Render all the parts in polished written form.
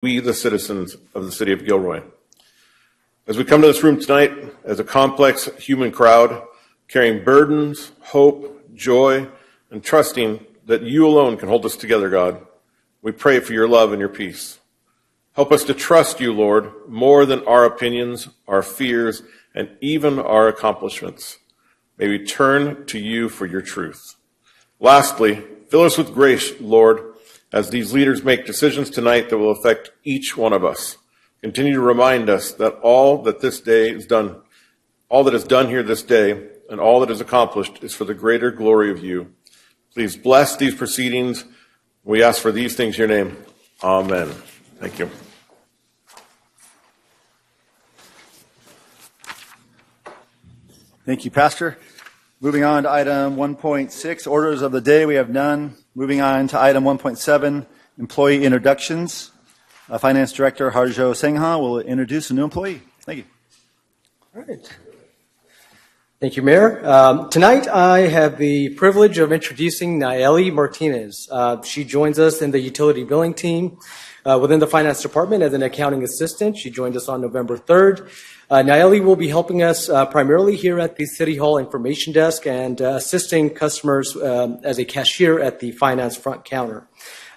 we, the citizens of the city of Gilroy. As we come to this room tonight as a complex human crowd, carrying burdens, hope, joy, and trusting that you alone can hold us together, God, we pray for your love and your peace. Help us to trust you, Lord, more than our opinions, our fears, and even our accomplishments. May we turn to you for your truth. Lastly, fill us with grace, Lord, as these leaders make decisions tonight that will affect each one of us. Continue to remind us that all that is done here this day, and all that is accomplished is for the greater glory of you. Please bless these proceedings. We ask for these things in your name. Amen. Thank you. Thank you, Pastor. Moving on to item 1.6, orders of the day. We have none. Moving on to item 1.7, employee introductions. Finance Director Harjo Sengha will introduce a new employee. Thank you. All right. Thank you, Mayor. Tonight, I have the privilege of introducing Nayeli Martinez. She joins us in the utility billing team within the finance department as an accounting assistant. She joined us on November 3rd. Nayeli will be helping us primarily here at the City Hall information desk and assisting customers as a cashier at the finance front counter.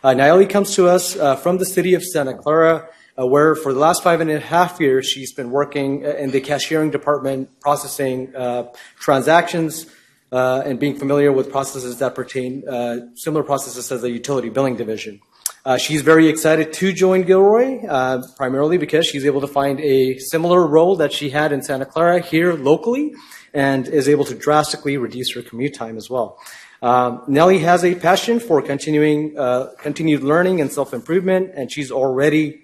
Nayeli comes to us from the city of Santa Clara, where for the last 5.5 years, she's been working in the cashiering department, processing transactions and being familiar with processes that pertain, similar processes as the utility billing division. She's very excited to join Gilroy, primarily because she's able to find a similar role that she had in Santa Clara here locally and is able to drastically reduce her commute time as well. Nellie has a passion for continued learning and self-improvement, and she's already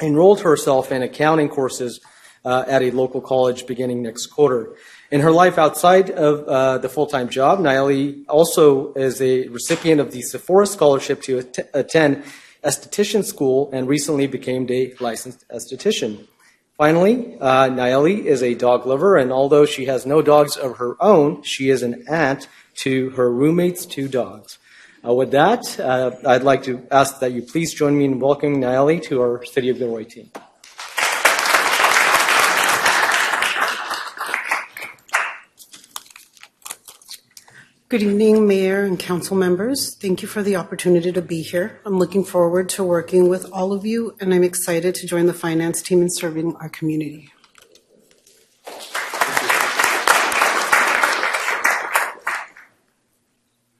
enrolled herself in accounting courses at a local college beginning next quarter. In her life outside of the full-time job, Nayeli also is a recipient of the Sephora Scholarship to attend esthetician school and recently became a licensed esthetician. Finally, Nayeli is a dog lover, and although she has no dogs of her own, she is an aunt to her roommate's 2 dogs. With that, I'd like to ask that you please join me in welcoming Nayeli to our City of Gilroy team. Good evening, Mayor and Council members. Thank you for the opportunity to be here. I'm looking forward to working with all of you, and I'm excited to join the finance team in serving our community.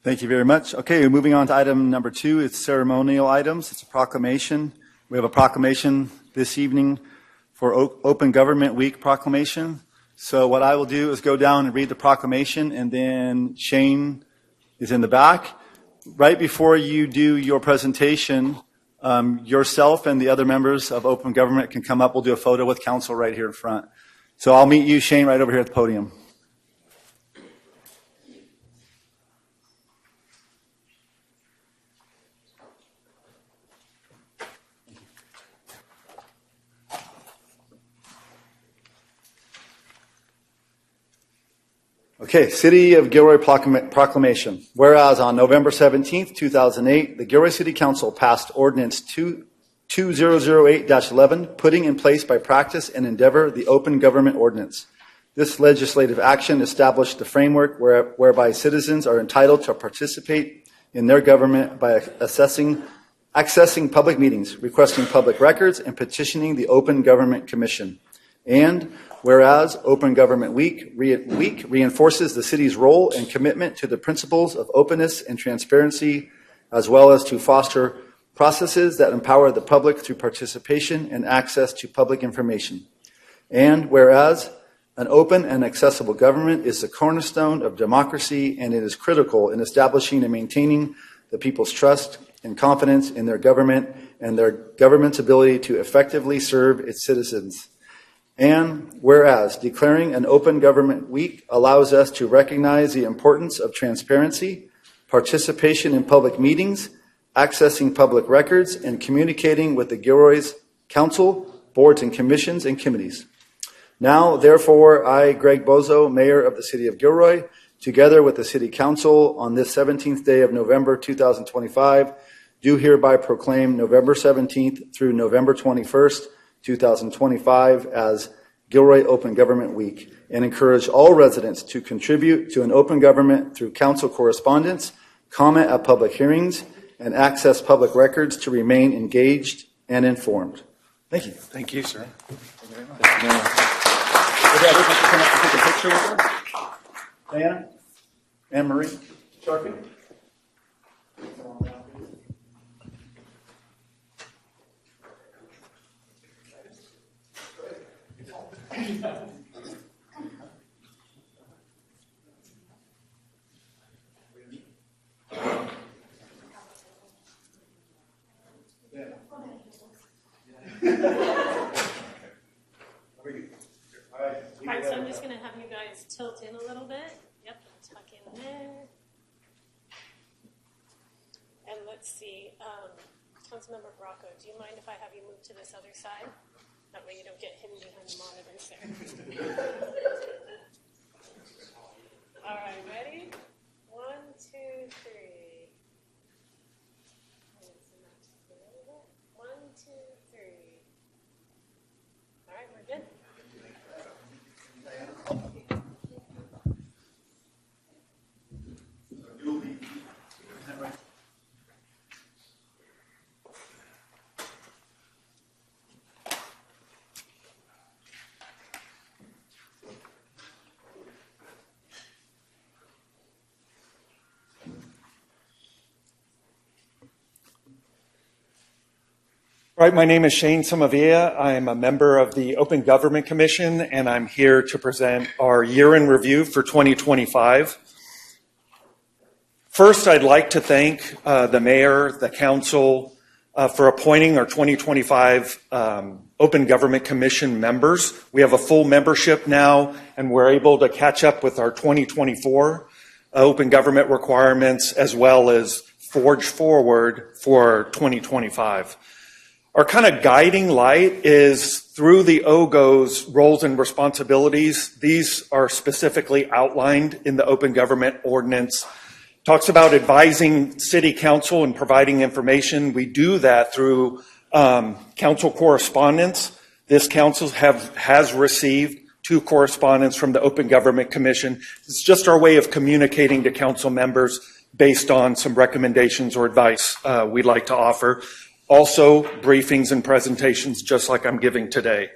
Thank you very much. Okay, moving on to item number 2. It's ceremonial items. It's a proclamation. We have a proclamation this evening for Open Government Week proclamation. So what I will do is go down and read the proclamation, and then Shane is in the back. Right before you do your presentation, yourself and the other members of Open Government can come up. We'll do a photo with council right here in front. So I'll meet you, Shane, right over here at the podium. Okay, City of Gilroy Proclamation. Whereas on November 17th, 2008, the Gilroy City Council passed Ordinance 2008-11, putting in place by practice and endeavor the Open Government Ordinance. This legislative action established the framework whereby citizens are entitled to participate in their government by accessing public meetings, requesting public records, and petitioning the Open Government Commission. And whereas Open Government Week reinforces the city's role and commitment to the principles of openness and transparency, as well as to foster processes that empower the public through participation and access to public information. And whereas an open and accessible government is the cornerstone of democracy, and it is critical in establishing and maintaining the people's trust and confidence in their government and their government's ability to effectively serve its citizens. And whereas declaring an Open Government Week allows us to recognize the importance of transparency, participation in public meetings, accessing public records, and communicating with the Gilroy's council, boards, and commissions and committees. Now, therefore, I, Greg Bozo, Mayor of the City of Gilroy, together with the City Council on this 17th day of November 2025, do hereby proclaim November 17th through November 21st, 2025 as Gilroy Open Government Week, and encourage all residents to contribute to an open government through council correspondence, comment at public hearings, and access public records to remain engaged and informed. Thank you. Thank you, sir. Would everybody come up and take a picture with us? Diana? Anne-Marie? Sharpie? All right, so I'm just going to have you guys tilt in a little bit. Yep, tuck in there. And let's see, Councilmember Bracco, do you mind if I have you move to this other side? That way you don't get hidden behind the monitors there. All right, ready? 1, 2, 3. 1, 2, 3. All right, we're good. All right, my name is Shane Somavia. I am a member of the Open Government Commission, and I'm here to present our year in review for 2025. First, I'd like to thank the mayor, the council, for appointing our 2025 Open Government Commission members. We have a full membership now, and we're able to catch up with our 2024 open government requirements as well as forge forward for 2025. Our kind of guiding light is through the OGO's roles and responsibilities. These are specifically outlined in the Open Government Ordinance. Talks about advising City Council and providing information. We do that through council correspondence. This council has received 2 correspondence from the Open Government Commission. It's just our way of communicating to council members based on some recommendations or advice we'd like to offer. Also, briefings and presentations just like I'm giving today.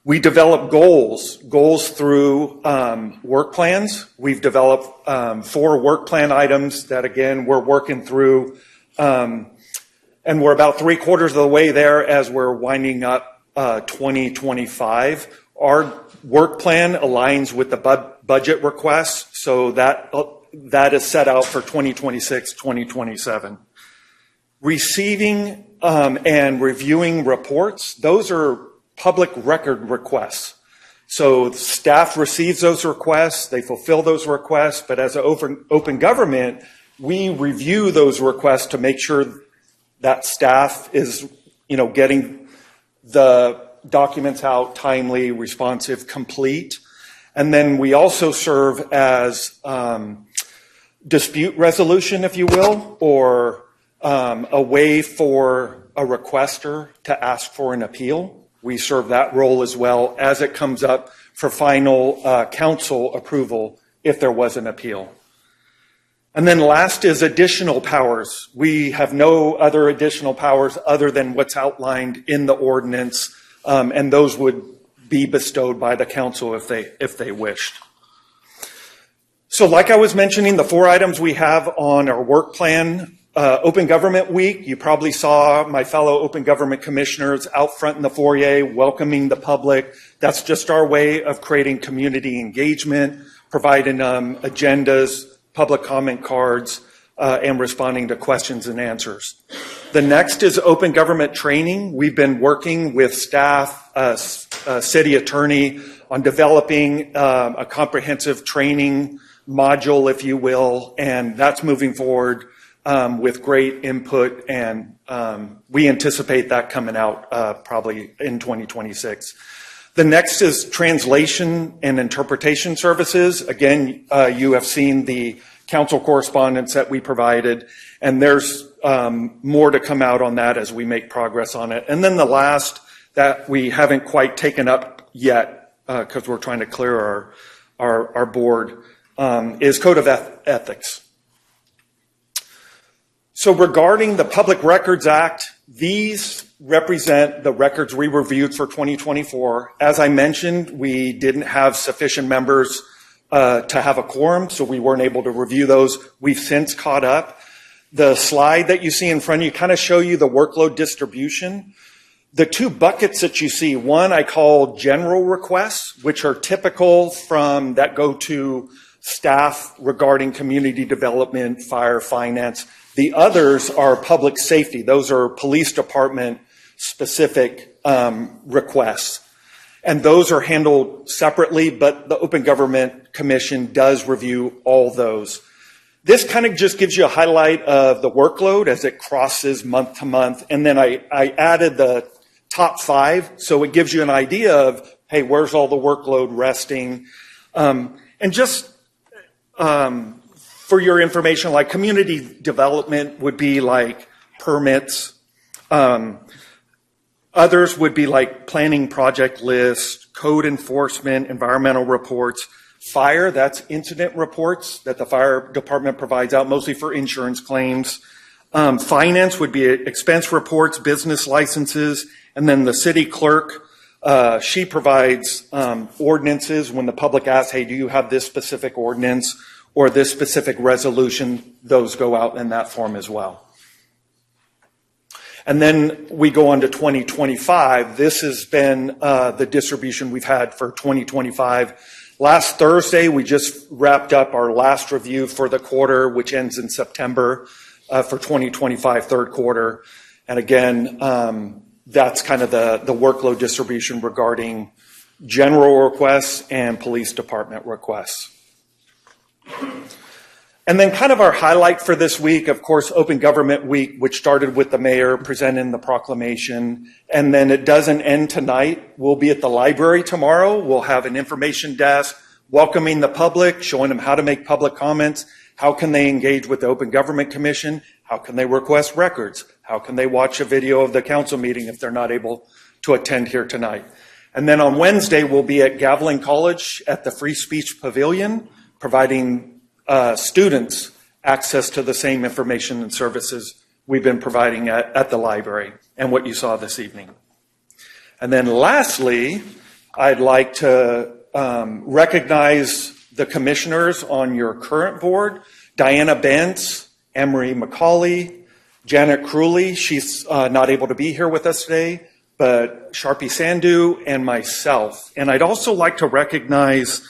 We develop goals through work plans. We've developed 4 work plan items that, again, we're working through, and we're about 3/4 of the way there as we're winding up 2025. Our work plan aligns with the budget requests, so that is set out for 2026, 2027. Receiving and reviewing reports, those are public record requests. So staff receives those requests, they fulfill those requests, but as an open government, we review those requests to make sure that staff is, getting the documents out timely, responsive, complete. And then we also serve as dispute resolution, if you will, or a way for a requester to ask for an appeal. We serve that role as well as it comes up for final council approval if there was an appeal. And then last is additional powers. We have no other additional powers other than what's outlined in the ordinance, and those would be bestowed by the council if they wished. So like I was mentioning, the 4 items we have on our work plan, Open Government Week, you probably saw my fellow Open Government Commissioners out front in the foyer welcoming the public. That's just our way of creating community engagement, providing agendas, public comment cards, and responding to questions and answers. The next is Open Government Training. We've been working with staff, city attorney, on developing a comprehensive training module, if you will, and that's moving forward with great input, and we anticipate that coming out probably in 2026. The next is translation and interpretation services. Again, you have seen the council correspondence that we provided, and there's more to come out on that as we make progress on it. And then the last that we haven't quite taken up yet, because we're trying to clear our board, is Code of Ethics. So regarding the Public Records Act, these represent the records we reviewed for 2024. As I mentioned, we didn't have sufficient members to have a quorum, so we weren't able to review those. We've since caught up. The slide that you see in front of you kind of show you the workload distribution. The two buckets that you see, one I call general requests, which are typical from that go to staff regarding community development, fire, finance. The others are public safety. Those are police department specific requests. And those are handled separately, but the Open Government Commission does review all those. This kind of just gives you a highlight of the workload as it crosses month to month. And then I added the top 5, so it gives you an idea of, hey, where's all the workload resting? And just for your information, like community development would be like permits. Others would be like planning project lists, code enforcement, environmental reports. Fire, that's incident reports that the fire department provides out, mostly for insurance claims. Finance would be expense reports, business licenses, and then the city clerk, she provides ordinances when the public asks, hey, do you have this specific ordinance or this specific resolution? Those go out in that form as well. And then we go on to 2025. This has been the distribution we've had for 2025. Last Thursday, we just wrapped up our last review for the quarter, which ends in September for 2025, third quarter. And again, that's kind of the workload distribution regarding general requests and police department requests. And then kind of our highlight for this week, of course, Open Government Week, which started with the mayor presenting the proclamation. And then it doesn't end tonight. We'll be at the library tomorrow. We'll have an information desk welcoming the public, showing them how to make public comments. How can they engage with the Open Government Commission? How can they request records? How can they watch a video of the council meeting if they're not able to attend here tonight? And then on Wednesday, we'll be at Gavilan College at the Free Speech Pavilion, providing students access to the same information and services we've been providing at the library and what you saw this evening. And then lastly, I'd like to recognize the commissioners on your current board, Diana Bentz, Emery McCauley, Janet Crewley. She's not able to be here with us today, but Sharpie Sandhu and myself. And I'd also like to recognize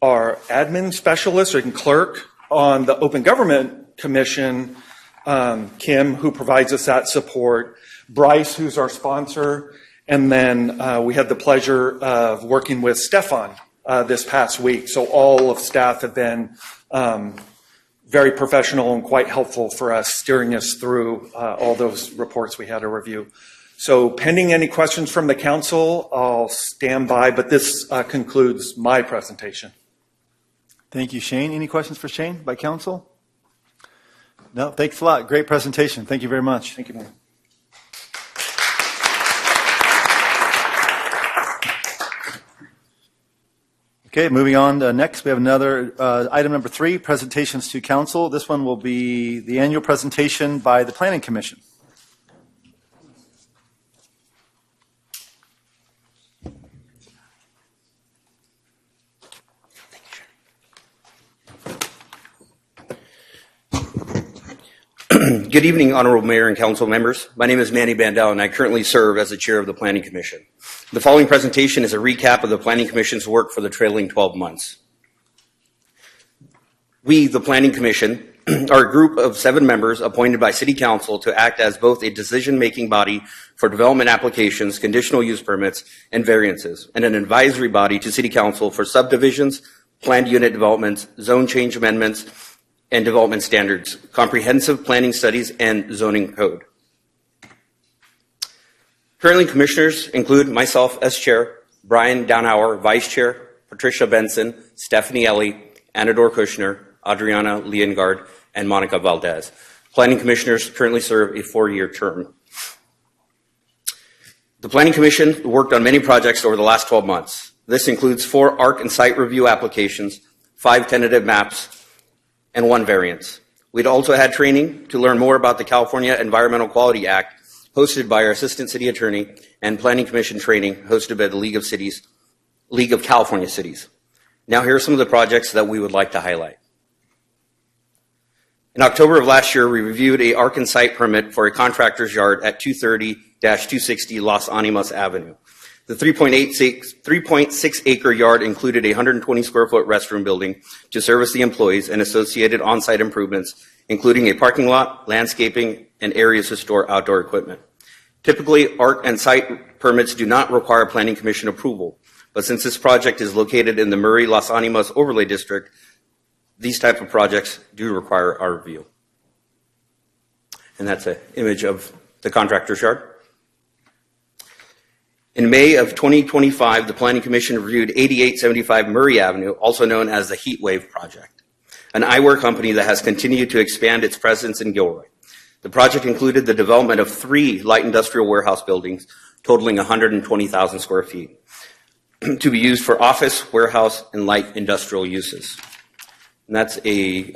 our admin specialist and clerk on the Open Government Commission, Kim, who provides us that support, Bryce, who's our sponsor, and then we had the pleasure of working with Stefan this past week. So all of staff have been very professional and quite helpful for us, steering us through all those reports we had to review. So pending any questions from the council, I'll stand by, but this concludes my presentation. Thank you, Shane. Any questions for Shane by council? No, thanks a lot. Great presentation. Thank you very much. Thank you, Mayor. Okay, moving on. Next, we have another item number 3, presentations to council. This one will be the annual presentation by the Planning Commission. Good evening, Honorable Mayor and Council members. My name is Manny Bandel, and I currently serve as the Chair of the Planning Commission. The following presentation is a recap of the Planning Commission's work for the trailing 12 months. We, the Planning Commission, are a group of 7 members appointed by City Council to act as both a decision-making body for development applications, conditional use permits, and variances, and an advisory body to City Council for subdivisions, planned unit developments, zone change amendments, and development standards, comprehensive planning studies, and zoning code. Currently, commissioners include myself as chair, Brian Downhour, vice chair, Patricia Benson, Stephanie Ellie, Anador Kushner, Adriana Leongard, and Monica Valdez. Planning commissioners currently serve a 4-year term. The Planning Commission worked on many projects over the last 12 months. This includes 4 ARC and site review applications, 5 tentative maps, and 1 variance. We'd also had training to learn more about the California Environmental Quality Act, hosted by our Assistant City Attorney, and Planning Commission training hosted by the League of California Cities. Now here are some of the projects that we would like to highlight. In October of last year, we reviewed a ARC and site permit for a contractor's yard at 230-260 Los Animas Avenue. The 3.6 acre yard included a 120 square foot restroom building to service the employees and associated on-site improvements, including a parking lot, landscaping, and areas to store outdoor equipment. Typically, ARC and site permits do not require Planning Commission approval, but since this project is located in the Murray Los Animas Overlay District, these type of projects do require our review. And that's an image of the contractor's yard. In May of 2025, the Planning Commission reviewed 8875 Murray Avenue, also known as the Heat Wave Project, an eyewear company that has continued to expand its presence in Gilroy. The project included the development of 3 light industrial warehouse buildings totaling 120,000 square feet to be used for office, warehouse, and light industrial uses. And that's a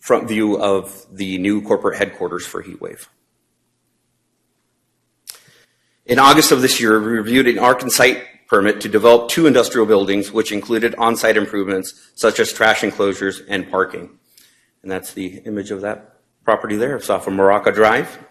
front view of the new corporate headquarters for Heatwave. In August of this year, we reviewed an ARC and site permit to develop 2 industrial buildings, which included on-site improvements such as trash enclosures and parking. And that's the image of that property there. It's off of Maraca Drive.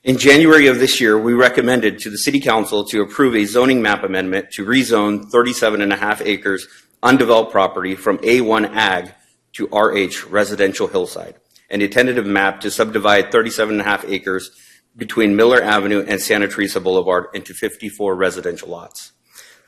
In January of this year, we recommended to the City Council to approve a zoning map amendment to rezone 37.5 acres undeveloped property from A1 Ag to RH Residential Hillside, and a tentative map to subdivide 37.5 acres between Miller Avenue and Santa Teresa Boulevard into 54 residential lots.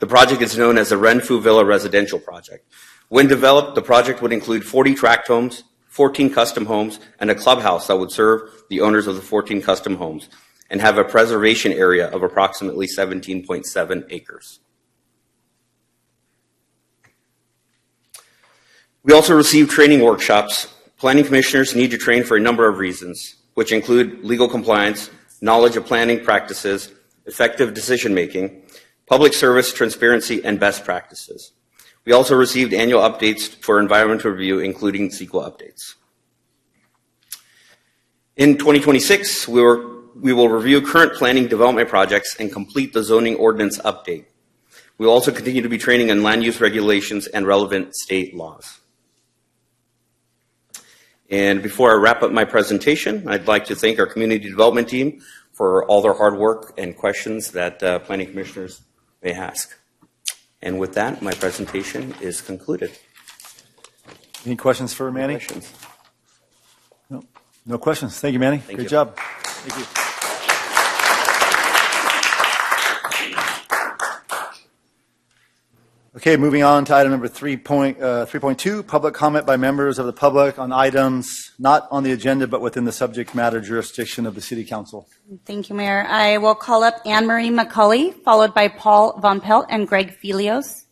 The project is known as the Renfu Villa Residential Project. When developed, the project would include 40 tract homes, 14 custom homes, and a clubhouse that would serve the owners of the 14 custom homes and have a preservation area of approximately 17.7 acres. We also received training workshops. Planning commissioners need to train for a number of reasons, which include legal compliance, knowledge of planning practices, effective decision-making, public service transparency, and best practices. We also received annual updates for environmental review, including CEQA updates. In 2026, we will review current planning development projects and complete the zoning ordinance update. We will also continue to be training on land use regulations and relevant state laws. And before I wrap up my presentation, I'd like to thank our community development team for all their hard work and questions that planning commissioners may ask. And with that, my presentation is concluded. Any questions for Manny? Questions? No questions. Thank you, Manny. Thank Great you. job. Thank you. Okay, moving on to item number 3.2, public comment by members of the public on items not on the agenda but within the subject matter jurisdiction of the City Council. Thank you, Mayor. I will call up Anne Marie McCulley, followed by Paul Von Pelt and Greg Felios.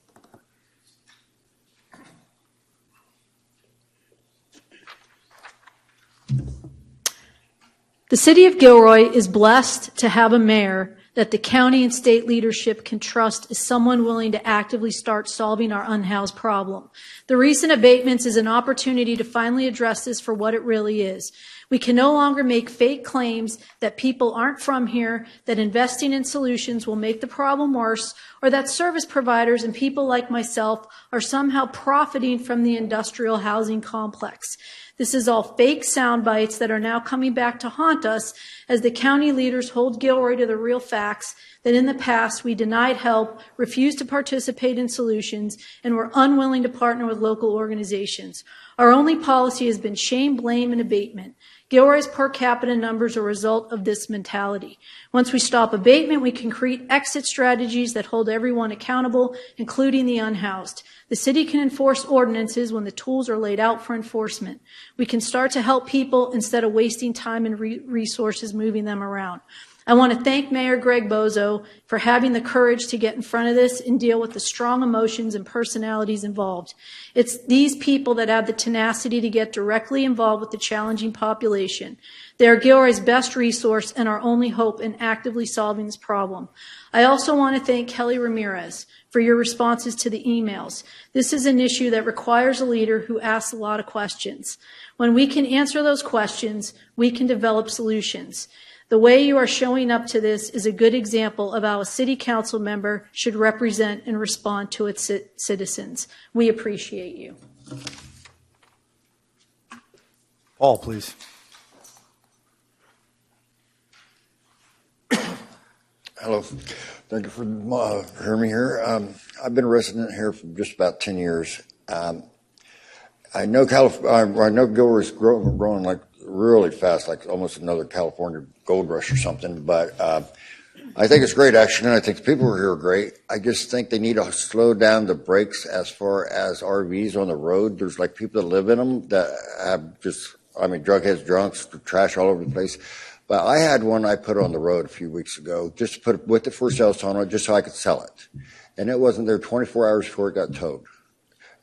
The City of Gilroy is blessed to have a mayor that the county and state leadership can trust is someone willing to actively start solving our unhoused problem. The recent abatements is an opportunity to finally address this for what it really is. We can no longer make fake claims that people aren't from here, that investing in solutions will make the problem worse, or that service providers and people like myself are somehow profiting from the industrial housing complex. This is all fake sound bites that are now coming back to haunt us as the county leaders hold Gilroy to the real facts that in the past we denied help, refused to participate in solutions, and were unwilling to partner with local organizations. Our only policy has been shame, blame, and abatement. Gilroy's per capita numbers are a result of this mentality. Once we stop abatement, we can create exit strategies that hold everyone accountable, including the unhoused. The city can enforce ordinances when the tools are laid out for enforcement. We can start to help people instead of wasting time and resources moving them around. I want to thank Mayor Greg Bozo for having the courage to get in front of this and deal with the strong emotions and personalities involved. It's these people that have the tenacity to get directly involved with the challenging population. They are Gilroy's best resource and our only hope in actively solving this problem. I also want to thank Kelly Ramirez for your responses to the emails. This is an issue that requires a leader who asks a lot of questions. When we can answer those questions, we can develop solutions. The way you are showing up to this is a good example of how a city council member should represent and respond to its citizens. We appreciate you. Paul, please. Hello. Thank you for hearing me here. I've been a resident here for just about 10 years. I know Gilroy's growing like really fast, like almost another California gold rush or something, but I think it's great action, and I think the people who are here are great. I just think they need to slow down the brakes as far as RVs on the road. There's like people that live in them that have drug heads, drunks, trash all over the place. But I had one I put on the road a few weeks ago, just to put with the for sale sign on it, just so I could sell it. And it wasn't there 24 hours before it got towed.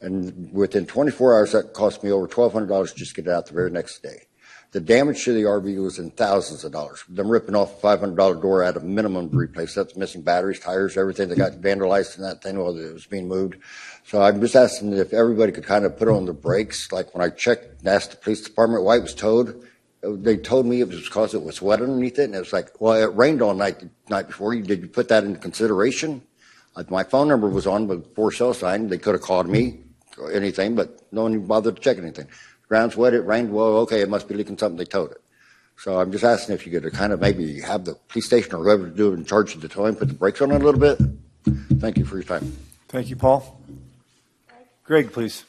And within 24 hours, that cost me over $1,200 just to get it out the very next day. The damage to the RV was in thousands of dollars. Them ripping off a $500 door at a minimum to replace that's missing batteries, tires, everything that got vandalized in that thing while it was being moved. So I'm just asking if everybody could kind of put on the brakes. Like when I checked and asked the police department why it was towed, they told me it was because it was wet underneath it. And it was like, well, it rained all night the night before. Did you put that into consideration? My phone number was on with the for sale sign. They could have called me or anything, but no one even bothered to check anything. Ground's wet, it rained, well, okay, it must be leaking something, they towed it. So I'm just asking if you could kind of maybe have the police station or whoever to do it in charge of the towing, put the brakes on it a little bit. Thank you for your time. Thank you, Paul. Greg, please.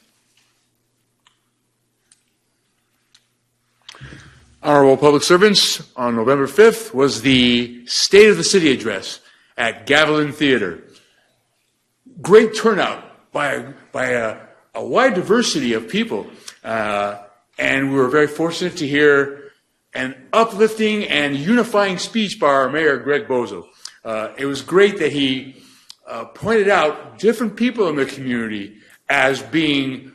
Honorable public servants, on November 5th was the State of the City address at Gavilan Theater. Great turnout by a wide diversity of people. And we were very fortunate to hear an uplifting and unifying speech by our mayor, Greg Bozo. It was great that he pointed out different people in the community as being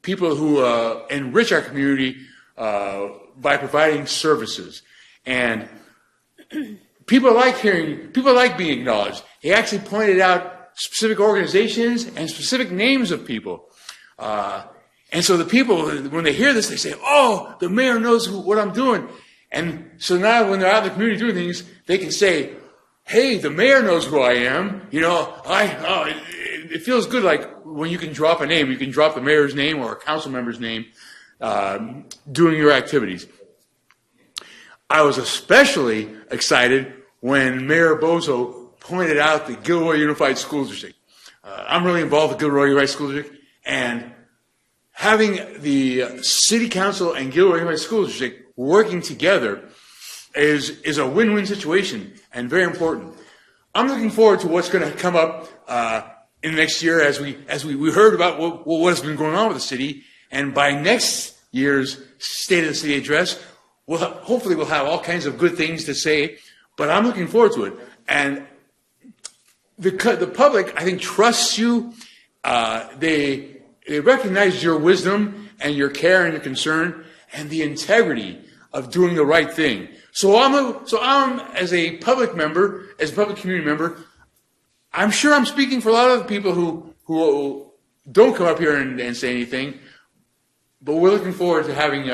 people who enrich our community by providing services. And people like being acknowledged. He actually pointed out specific organizations and specific names of people. And so the people, when they hear this, they say, oh, the mayor knows what I'm doing. And so now when they're out in the community doing things, they can say, hey, the mayor knows who I am. You know, it feels good like when you can drop a name, you can drop the mayor's name or a council member's name doing your activities. I was especially excited when Mayor Bozo pointed out the Gilroy Unified School District. I'm really involved with Gilroy Unified School District, and having the City Council and Gilroy Unified School District working together is a win-win situation and very important. I'm looking forward to what's going to come up in the next year as we heard about what has been going on with the city, and by next year's State of the City address, hopefully we'll have all kinds of good things to say, but I'm looking forward to it. And the public, I think, trusts you. They recognize your wisdom and your care and your concern and the integrity of doing the right thing. So I'm as a public member, as a public community member, I'm sure I'm speaking for a lot of the people who don't come up here and say anything. But we're looking forward to having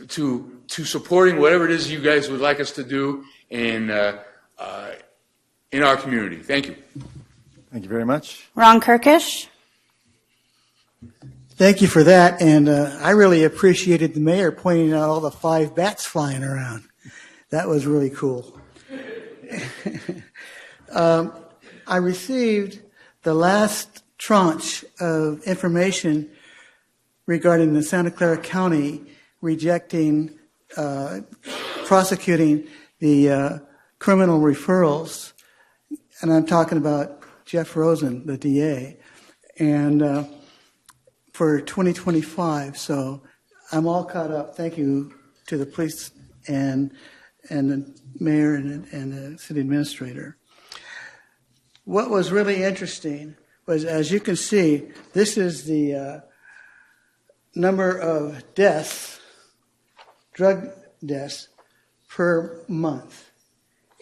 to supporting whatever it is you guys would like us to do in our community. Thank you. Thank you very much. Ron Kirkish. Thank you for that, and I really appreciated the mayor pointing out all the 5 bats flying around. That was really cool. I received the last tranche of information regarding the Santa Clara County rejecting, prosecuting the criminal referrals, and I'm talking about Jeff Rosen, the DA, and for 2025. So I'm all caught up. Thank you to the police and the mayor and the city administrator. What was really interesting was, as you can see, this is the number of deaths, drug deaths per month,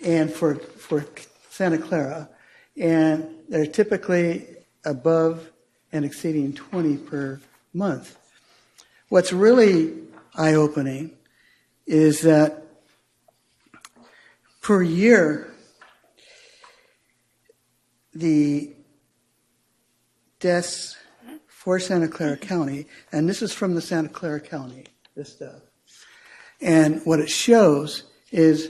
and for Santa Clara, and they're typically above and exceeding 20 per month. What's really eye-opening is that per year, the deaths for Santa Clara County, and this is from the Santa Clara County, this stuff. And what it shows is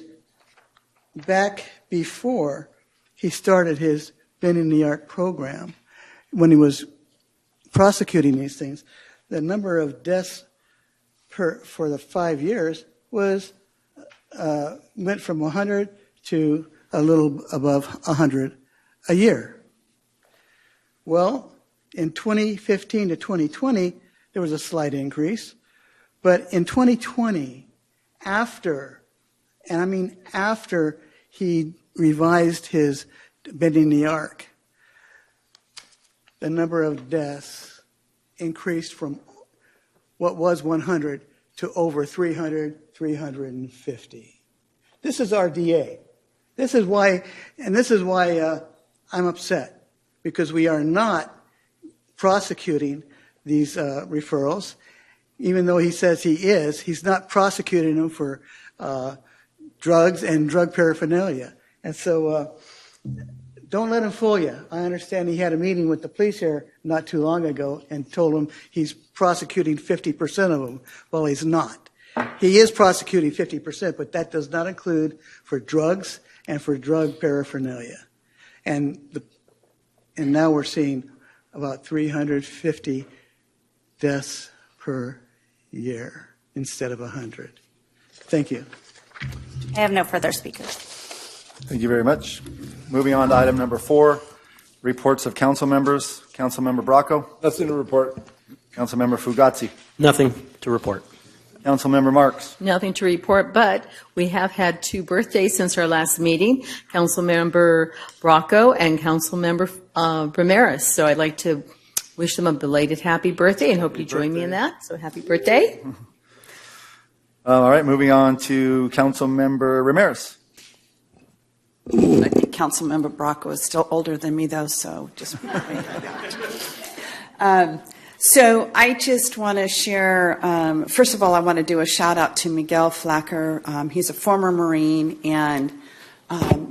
back before he started his Bending the Arc program, when he was prosecuting these things, the number of deaths for the 5 years was went from 100 to a little above 100 a year. Well, in 2015 to 2020, there was a slight increase. But in 2020, after he revised his Bending the Arc, the number of deaths increased from what was 100 to over 300, 350. This is our DA. This is why I'm upset, because we are not prosecuting these referrals. Even though he says he is, he's not prosecuting them for drugs and drug paraphernalia. And so don't let him fool you. I understand he had a meeting with the police here not too long ago and told them he's prosecuting 50% of them. Well, he's not. He is prosecuting 50%, but that does not include for drugs and for drug paraphernalia. And now we're seeing about 350 deaths per year instead of 100. Thank you. I have no further speakers. Thank you very much. Moving on to item number 4, reports of council members. Councilmember Bracco. Nothing to report. Councilmember Fugazi. Nothing to report. Councilmember Marks. Nothing to report, but we have had 2 birthdays since our last meeting, Councilmember Bracco and Councilmember Ramirez. So I'd like to wish them a belated happy birthday and hope you join me in that. So happy birthday. All right, moving on to Councilmember Ramirez. I think Councilmember Bracco is still older than me, though, so just so I just want to share, first of all, I want to do a shout out to Miguel Flacker. He's a former Marine, and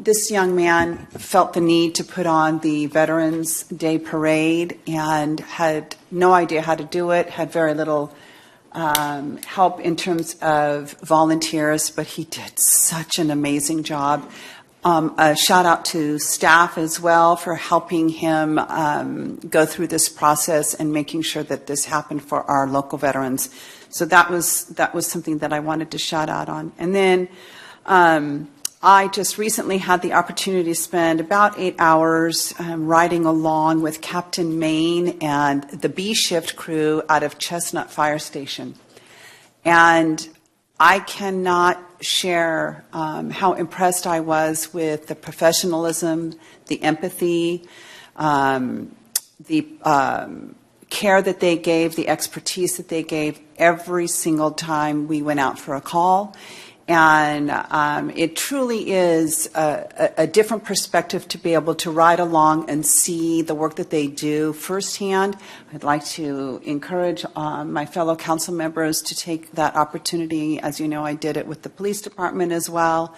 this young man felt the need to put on the Veterans Day Parade and had no idea how to do it, had very little help in terms of volunteers, but he did such an amazing job. A shout out to staff as well for helping him go through this process and making sure that this happened for our local veterans. So that was something that I wanted to shout out on. And then I just recently had the opportunity to spend about 8 hours riding along with Captain Maine and the B shift crew out of Chestnut Fire Station. And I cannot share how impressed I was with the professionalism, the empathy, the care that they gave, the expertise that they gave every single time we went out for a call. And it truly is a different perspective to be able to ride along and see the work that they do firsthand. I'd like to encourage my fellow council members to take that opportunity. As you know, I did it with the police department as well.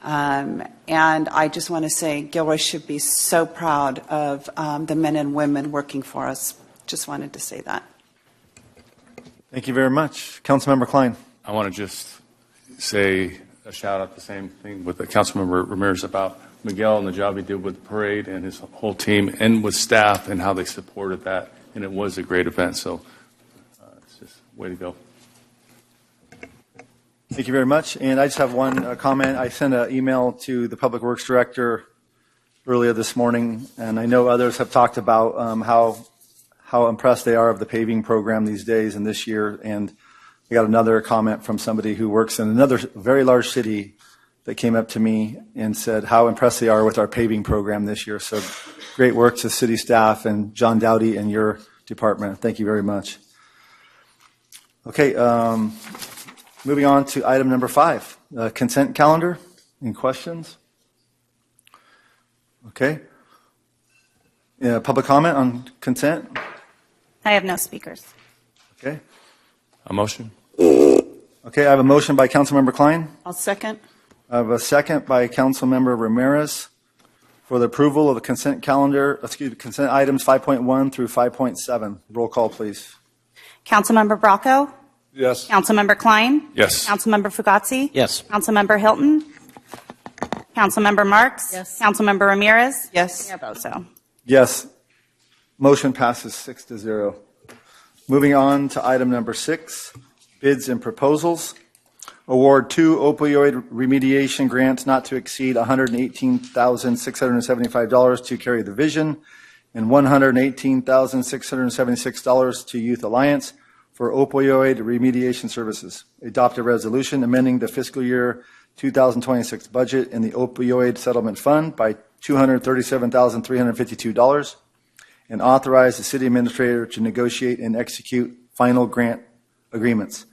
And I just want to say Gilroy should be so proud of the men and women working for us. Just wanted to say that. Thank you very much. Councilmember Klein. I want to just say a shout out, the same thing with the Councilmember Ramirez about Miguel and the job he did with the parade and his whole team and with staff and how they supported that. And it was a great event. So it's just way to go. Thank you very much. And I just have one comment. I sent an email to the Public Works Director earlier this morning, and I know others have talked about how impressed they are of the paving program these days and this year. And I got another comment from somebody who works in another very large city that came up to me and said how impressed they are with our paving program this year. So great work to city staff and John Dowdy and your department. Thank you very much. Okay, moving on to item number 5, consent calendar. Any questions? Okay. Public comment on consent? I have no speakers. Okay. A motion. Okay, I have a motion by Councilmember Klein. I'll second. I have a second by Councilmember Ramirez for the approval of the consent calendar, consent items 5.1 through 5.7. Roll call, please. Councilmember Bracco? Yes. Councilmember Klein? Yes. Councilmember Fugazi? Yes. Councilmember Hilton? Councilmember Marks? Yes. Councilmember Ramirez? Yes. Mayor Boso? Yes. Motion passes 6-0. Moving on to item number 6, bids and proposals. Award 2 opioid remediation grants not to exceed $118,675 to Carry the Vision and $118,676 to Youth Alliance for opioid remediation services. Adopt a resolution amending the fiscal year 2026 budget in the opioid settlement fund by $237,352 and authorize the city administrator to negotiate and execute final grant agreements.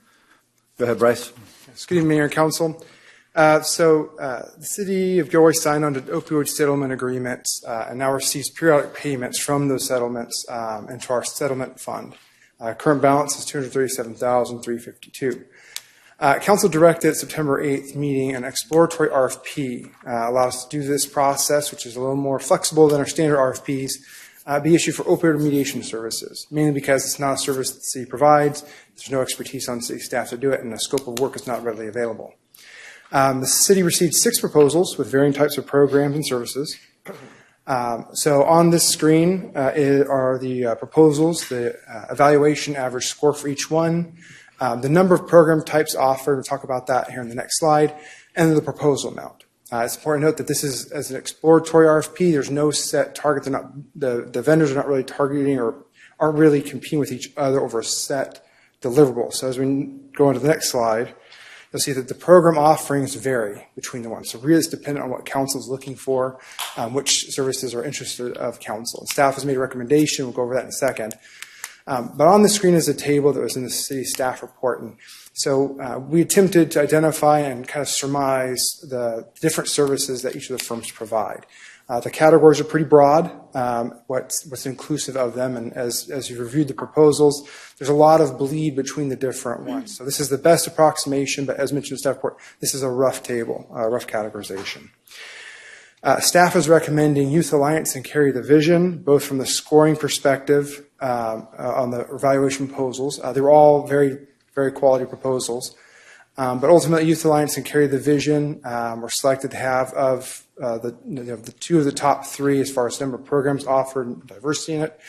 Go ahead, Bryce. Good evening, Mayor and Council. The City of Gilroy signed on to opioid settlement agreements and now receives periodic payments from those settlements into our settlement fund. Current balance is $237,352. Council directed at September 8th meeting an exploratory RFP allowed us to do this process, which is a little more flexible than our standard RFPs, be issued for opioid remediation services, mainly because it's not a service that the city provides. There's no expertise on city staff to do it, and the scope of work is not readily available. The city received 6 proposals with varying types of programs and services. So on this screen are the proposals, the evaluation average score for each one, the number of program types offered. We'll talk about that here in the next slide, and the proposal amount. It's important to note that this is as an exploratory RFP. There's no set target. They're not, the vendors are not really targeting or aren't really competing with each other over a set deliverable. So as we go into the next slide, you'll see that the program offerings vary between the ones. So really it's dependent on what council is looking for, which services are interested of council. And staff has made a recommendation. We'll go over that in a second. But on the screen is a table that was in the city staff report. And so we attempted to identify and kind of surmise the different services that each of the firms provide. The categories are pretty broad, what's inclusive of them. And as you've reviewed the proposals, there's a lot of bleed between the different ones. So this is the best approximation, but as mentioned in the staff report, this is a rough table, a rough categorization. Staff is recommending Youth Alliance and Carry the Vision, both from the scoring perspective on the evaluation proposals. They were all very, very quality proposals. But ultimately, Youth Alliance and Carry the Vision were selected to have of the 2 of the top 3 as far as number of programs offered and diversity in it.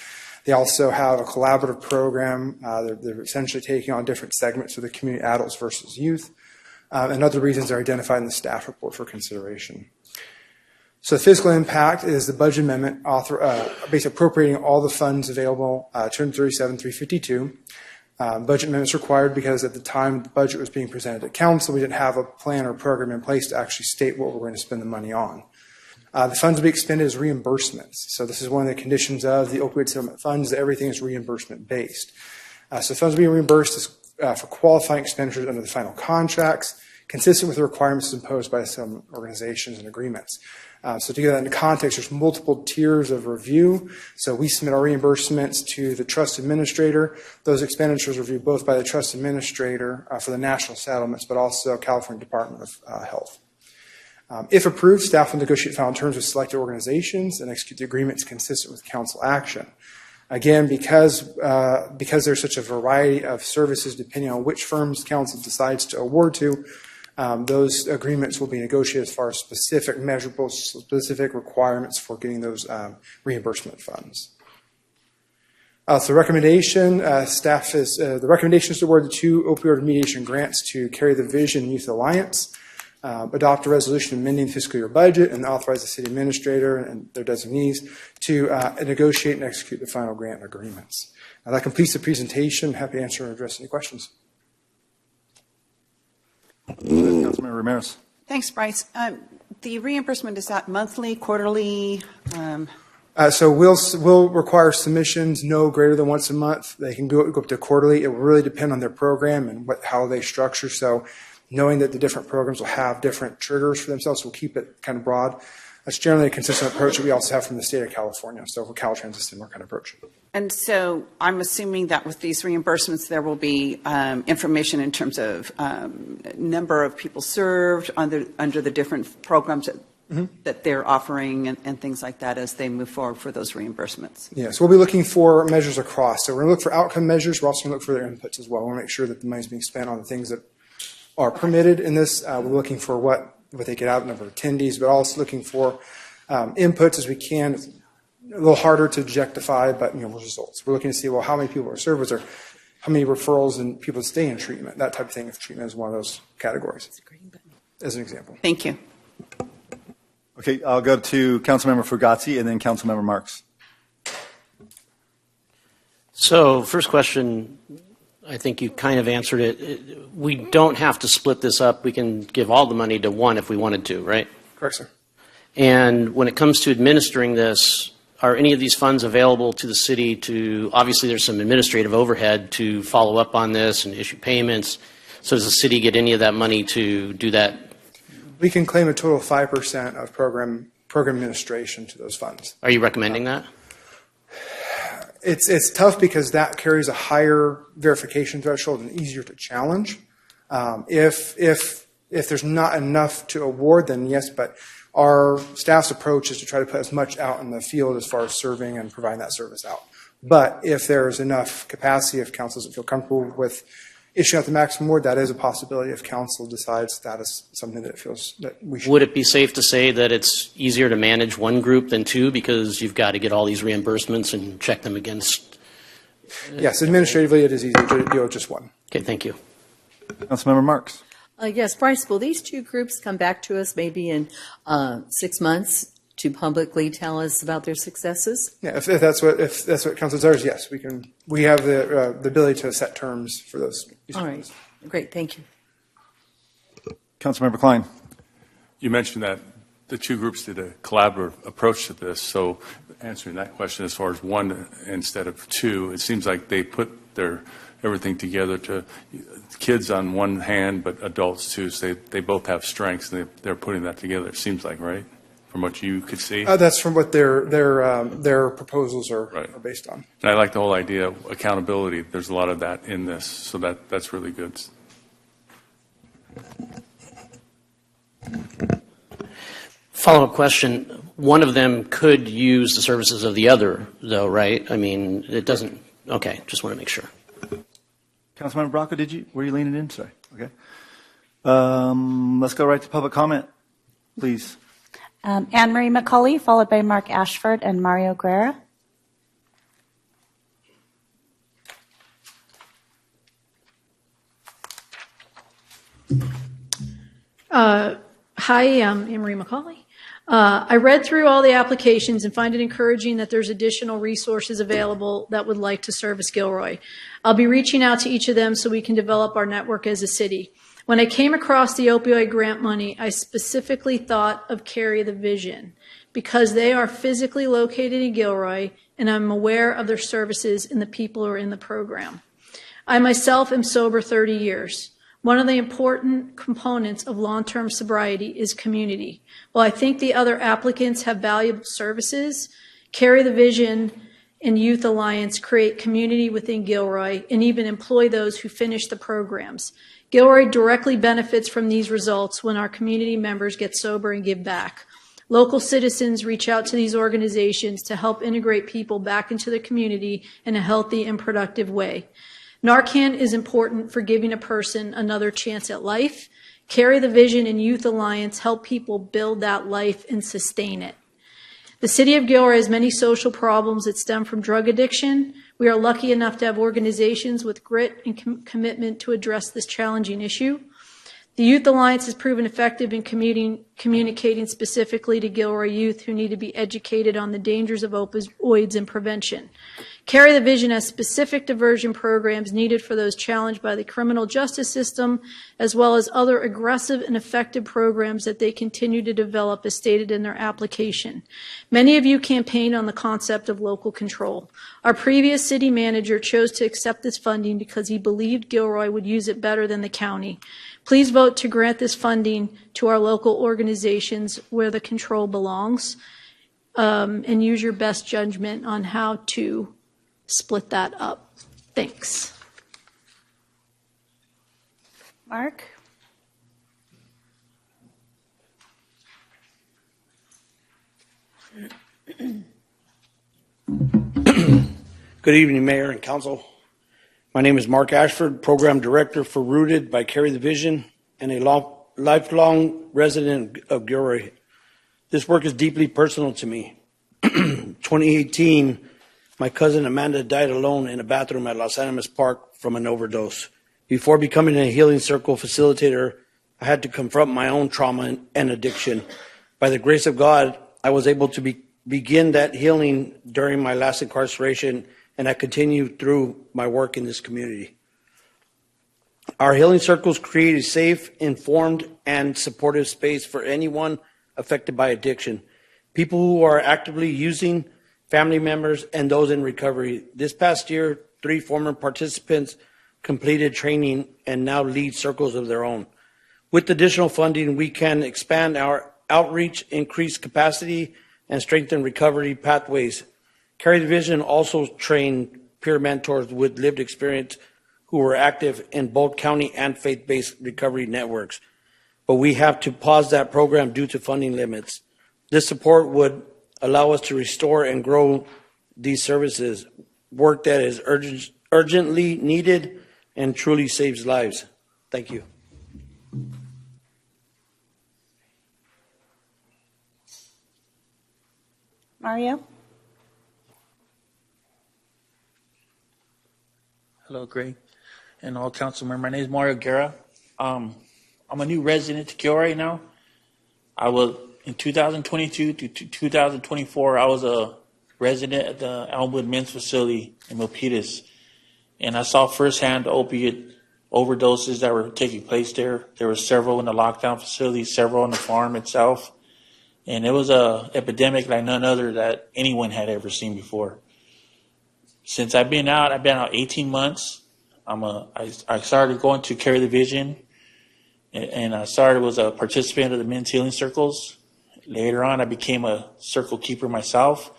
They also have a collaborative program. They're essentially taking on different segments of the community, adults versus youth. And other reasons are identified in the staff report for consideration. So the fiscal impact is the budget amendment basically appropriating all the funds available, $237,352. Budget amendments required because at the time the budget was being presented to council, we didn't have a plan or program in place to actually state what we're going to spend the money on. The funds will be expended as reimbursements. So this is one of the conditions of the opioid settlement funds, that everything is reimbursement based. So funds will be reimbursed for qualifying expenditures under the final contracts, consistent with the requirements imposed by some organizations and agreements. So to get that into context, there's multiple tiers of review. So we submit our reimbursements to the trust administrator. Those expenditures are reviewed both by the trust administrator for the national settlements, but also California Department of Health. If approved, staff will negotiate final terms with selected organizations and execute the agreements consistent with council action. Again, because there's such a variety of services depending on which firms council decides to award to, those agreements will be negotiated as far as specific measurable, specific requirements for getting those reimbursement funds. So recommendation, staff is, the recommendation is to award the 2 opioid remediation grants to Carry the Vision Youth Alliance. adopt a resolution amending the fiscal year budget and authorize the city administrator and their designees to negotiate and execute the final grant agreements. Now, that completes the presentation. Happy to answer or address any questions. Councilmember Ramirez. Thanks, Bryce. The reimbursement, is that monthly, quarterly? So we'll require submissions no greater than once a month. They can go up to quarterly. It will really depend on their program and how they structure. So knowing that the different programs will have different triggers for themselves, we'll keep it kind of broad. That's generally a consistent approach that we also have from the state of California. So for Caltrans, a similar kind of approach. And so I'm assuming that with these reimbursements, there will be information in terms of number of people served under the different programs that they're offering and things like that as they move forward for those reimbursements. Yes, we'll be looking for measures across. So we're going to look for outcome measures. We're also going to look for their inputs as well. We want to make sure that the money is being spent on the things that are permitted in this. We're looking for what they get out, number of attendees, but also looking for inputs as we can. It's a little harder to objectify, but results. We're looking to see, well, how many people are served, or how many referrals and people stay in treatment, that type of thing, if treatment is one of those categories, as an example. Thank you. Okay, I'll go to Councilmember Fugazi and then Councilmember Marks. So, first question, I think you kind of answered it. We don't have to split this up. We can give all the money to one if we wanted to, right? Correct, sir. And when it comes to administering this, are any of these funds available to the city to, obviously there's some administrative overhead to follow up on this and issue payments. So does the city get any of that money to do that? We can claim a total of 5% of program administration to those funds. Are you recommending that? It's tough because that carries a higher verification threshold and easier to challenge. If there's not enough to award, then yes, but our staff's approach is to try to put as much out in the field as far as serving and providing that service out. But if there's enough capacity, if council doesn't feel comfortable with issuing out the maximum award, that is a possibility if council decides that is something that it feels that we should. Would it be safe to say that it's easier to manage one group than two because you've got to get all these reimbursements and check them against? Yes, administratively it is easier to deal with just one. Okay, thank you. Councilmember Marks. Yes, Bryce, will these two groups come back to us maybe in 6 months to publicly tell us about their successes? Yeah, if that's what council desires, yes, we can. We have the ability to set terms for those. All right, great, thank you. Councilmember Klein. You mentioned that the two groups did a collaborative approach to this. So answering that question as far as one instead of two, it seems like they put their everything together to kids on one hand, but adults too. So they both have strengths, and they're putting that together. It seems like, right? From what you could see? That's from what their proposals are based on. And I like the whole idea of accountability. There's a lot of that in this, so that's really good. Follow-up question. One of them could use the services of the other, though, right? I mean, it doesn't. Okay, just want to make sure. Councilmember Bracco, were you leaning in? Sorry. Okay. Let's go right to public comment, please. Anne Marie McCauley, followed by Mark Ashford and Mario Guerra. Hi, I'm Anne Marie McCauley. I read through all the applications and find it encouraging that there's additional resources available that would like to service Gilroy. I'll be reaching out to each of them so we can develop our network as a city. When I came across the opioid grant money, I specifically thought of Carry the Vision because they are physically located in Gilroy and I'm aware of their services and the people who are in the program. I myself am sober 30 years. One of the important components of long-term sobriety is community. While I think the other applicants have valuable services, Carry the Vision and Youth Alliance create community within Gilroy and even employ those who finish the programs. Gilroy directly benefits from these results when our community members get sober and give back. Local citizens reach out to these organizations to help integrate people back into the community in a healthy and productive way. Narcan is important for giving a person another chance at life. Carry the Vision and Youth Alliance help people build that life and sustain it. The city of Gilroy has many social problems that stem from drug addiction. We are lucky enough to have organizations with grit and commitment to address this challenging issue. The Youth Alliance has proven effective in communicating specifically to Gilroy youth who need to be educated on the dangers of opioids and prevention. Carry the Vision has specific diversion programs needed for those challenged by the criminal justice system, as well as other aggressive and effective programs that they continue to develop as stated in their application. Many of you campaigned on the concept of local control. Our previous city manager chose to accept this funding because he believed Gilroy would use it better than the county. Please vote to grant this funding to our local organizations where the control belongs, and use your best judgment on how to split that up. Thanks. Mark? Good evening, Mayor and Council. My name is Mark Ashford, Program Director for Rooted by Carry the Vision and a lifelong resident of Gilroy. This work is deeply personal to me. 2018, my cousin Amanda died alone in a bathroom at Los Animas Park from an overdose. Before becoming a Healing Circle facilitator, I had to confront my own trauma and addiction. By the grace of God, I was able to begin that healing during my last incarceration, and I continued through my work in this community. Our Healing Circles create a safe, informed, and supportive space for anyone affected by addiction. People who are actively using, family members, and those in recovery. This past year, 3 former participants completed training and now lead circles of their own. With additional funding, we can expand our outreach, increase capacity, and strengthen recovery pathways. Carry the Vision also trained peer mentors with lived experience who were active in both county and faith-based recovery networks. But we have to pause that program due to funding limits. This support would allow us to restore and grow these services, work that is urgently needed and truly saves lives. Thank you. Mario? Hello, Greg, and all council members. My name is Mario Guerra. I'm a new resident to Gilroy now. I was in 2022 to 2024. I was a resident at the Elmwood Men's Facility in Milpitas, and I saw firsthand the opiate overdoses that were taking place there. There were several in the lockdown facility, several on the farm itself, and it was a epidemic like none other that anyone had ever seen before. Since I've been out 18 months. I started going to Carry the Vision, and I started was a participant of the Men's Healing Circles. Later on, I became a circle keeper myself.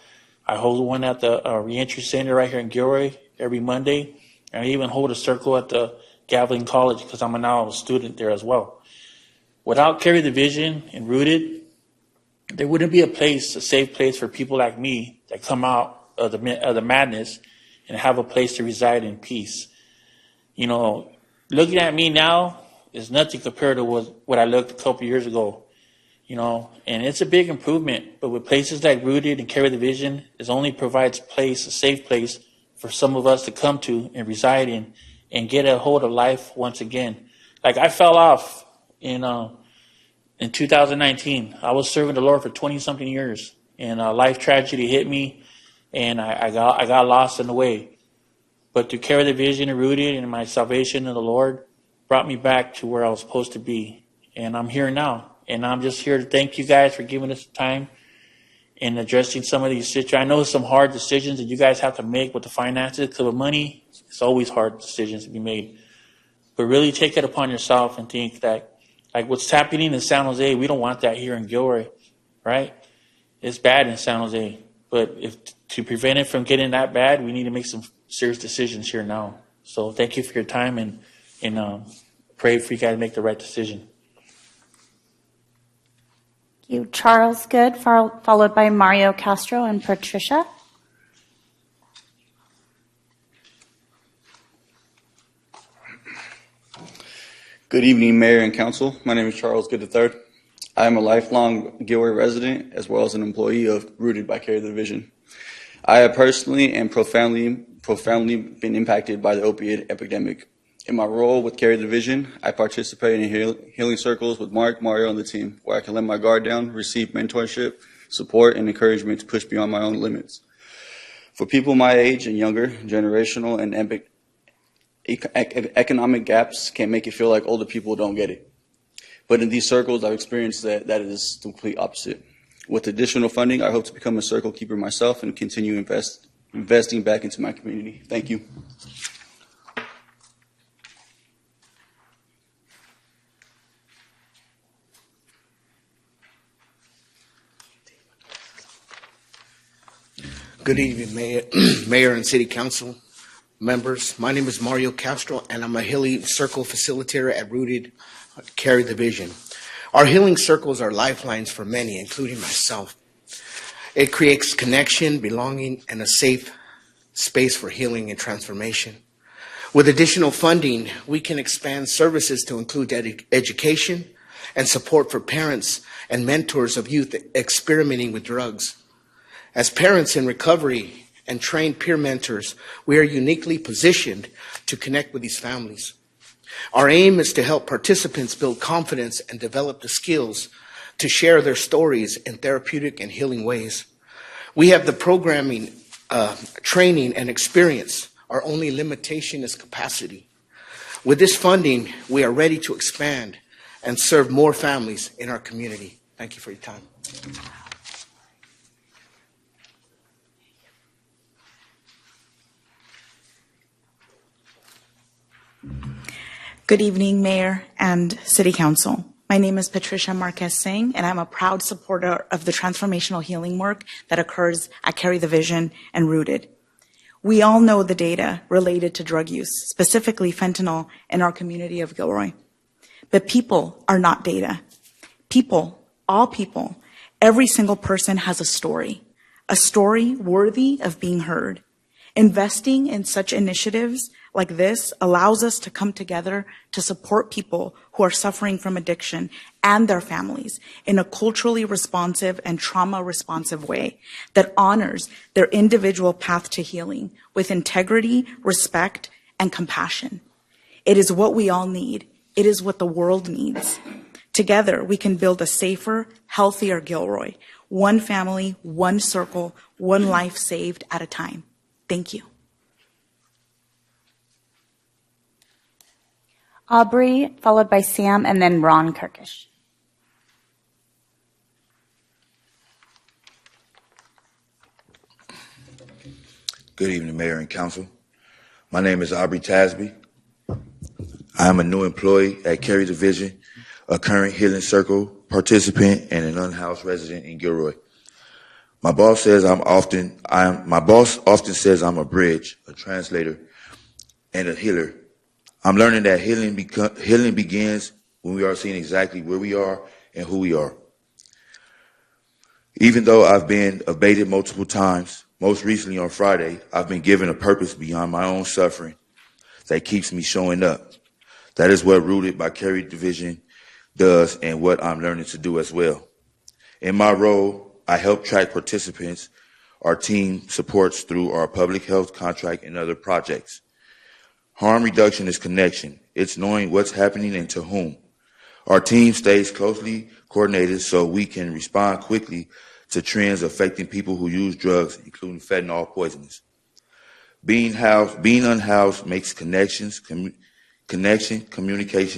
I hold one at the reentry center right here in Gilroy every Monday. And I even hold a circle at the Gavilan College because I'm now a student there as well. Without Carry the Vision and Rooted, there wouldn't be a safe place for people like me that come out of the madness and have a place to reside in peace. You know, looking at me now is nothing compared to what I looked a couple years ago. You know, and it's a big improvement. But with places like Rooted and Carry the Vision, it only provides a safe place for some of us to come to and reside in and get a hold of life once again. Like I fell off in 2019. I was serving the Lord for 20-something years, and life tragedy hit me, and I got lost in the way. But to Carry the Vision and Rooted and my salvation in the Lord brought me back to where I was supposed to be. And I'm here now. And I'm just here to thank you guys for giving us time and addressing some of these situations. I know some hard decisions that you guys have to make with the finances, because with money, it's always hard decisions to be made. But really take it upon yourself and think that, like what's happening in San Jose, we don't want that here in Gilroy, right? It's bad in San Jose. But to prevent it from getting that bad, we need to make some serious decisions here now. So thank you for your time, and pray for you guys to make the right decision. You, Charles Good, followed by Mario Castro and Patricia. Good evening, Mayor and Council. My name is Charles Good III. I am a lifelong Gilroy resident as well as an employee of Rooted by Carry the Vision. I have personally and profoundly been impacted by the opiate epidemic In my role with Carry the Vision, I participate in healing circles with Mark, Mario, and the team, where I can let my guard down, receive mentorship, support, and encouragement to push beyond my own limits. For people my age and younger, generational and economic gaps can make it feel like older people don't get it. But in these circles, I've experienced that it is the complete opposite. With additional funding, I hope to become a circle keeper myself and continue investing back into my community. Thank you. Good evening, Mayor and City Council members. My name is Mario Castro, and I'm a Healing Circle facilitator at Rooted Carry the Vision. Our healing circles are lifelines for many, including myself. It creates connection, belonging, and a safe space for healing and transformation. With additional funding, we can expand services to include education and support for parents and mentors of youth experimenting with drugs. As parents in recovery and trained peer mentors, we are uniquely positioned to connect with these families. Our aim is to help participants build confidence and develop the skills to share their stories in therapeutic and healing ways. We have the programming, training, and experience. Our only limitation is capacity. With this funding, we are ready to expand and serve more families in our community. Thank you for your time. Good evening, Mayor and City Council. My name is Patricia Marquez Singh, and I'm a proud supporter of the transformational healing work that occurs at Carry the Vision and Rooted. We all know the data related to drug use, specifically fentanyl, in our community of Gilroy. But people are not data. People, all people, every single person has a story worthy of being heard. Investing in such initiatives like this allows us to come together to support people who are suffering from addiction and their families in a culturally responsive and trauma-responsive way that honors their individual path to healing with integrity, respect, and compassion. It is what we all need. It is what the world needs. Together, we can build a safer, healthier Gilroy, one family, one circle, one life saved at a time. Thank you. Aubrey, followed by Sam, and then Ron Kirkish. Good evening, Mayor and Council. My name is Aubrey Tasby. I am a new employee at Carry the Vision, a current Healing Circle participant, and an unhoused resident in Gilroy. My boss often says I'm a bridge, a translator, and a healer. I'm learning that healing begins when we are seeing exactly where we are and who we are. Even though I've been abated multiple times, most recently on Friday, I've been given a purpose beyond my own suffering that keeps me showing up. That is what Rooted by Carry the Vision does and what I'm learning to do as well. In my role, I help track participants our team supports through our public health contract and other projects. Harm reduction is connection. It's knowing what's happening and to whom. Our team stays closely coordinated so we can respond quickly to trends affecting people who use drugs, including fentanyl poisons. Being unhoused makes communication,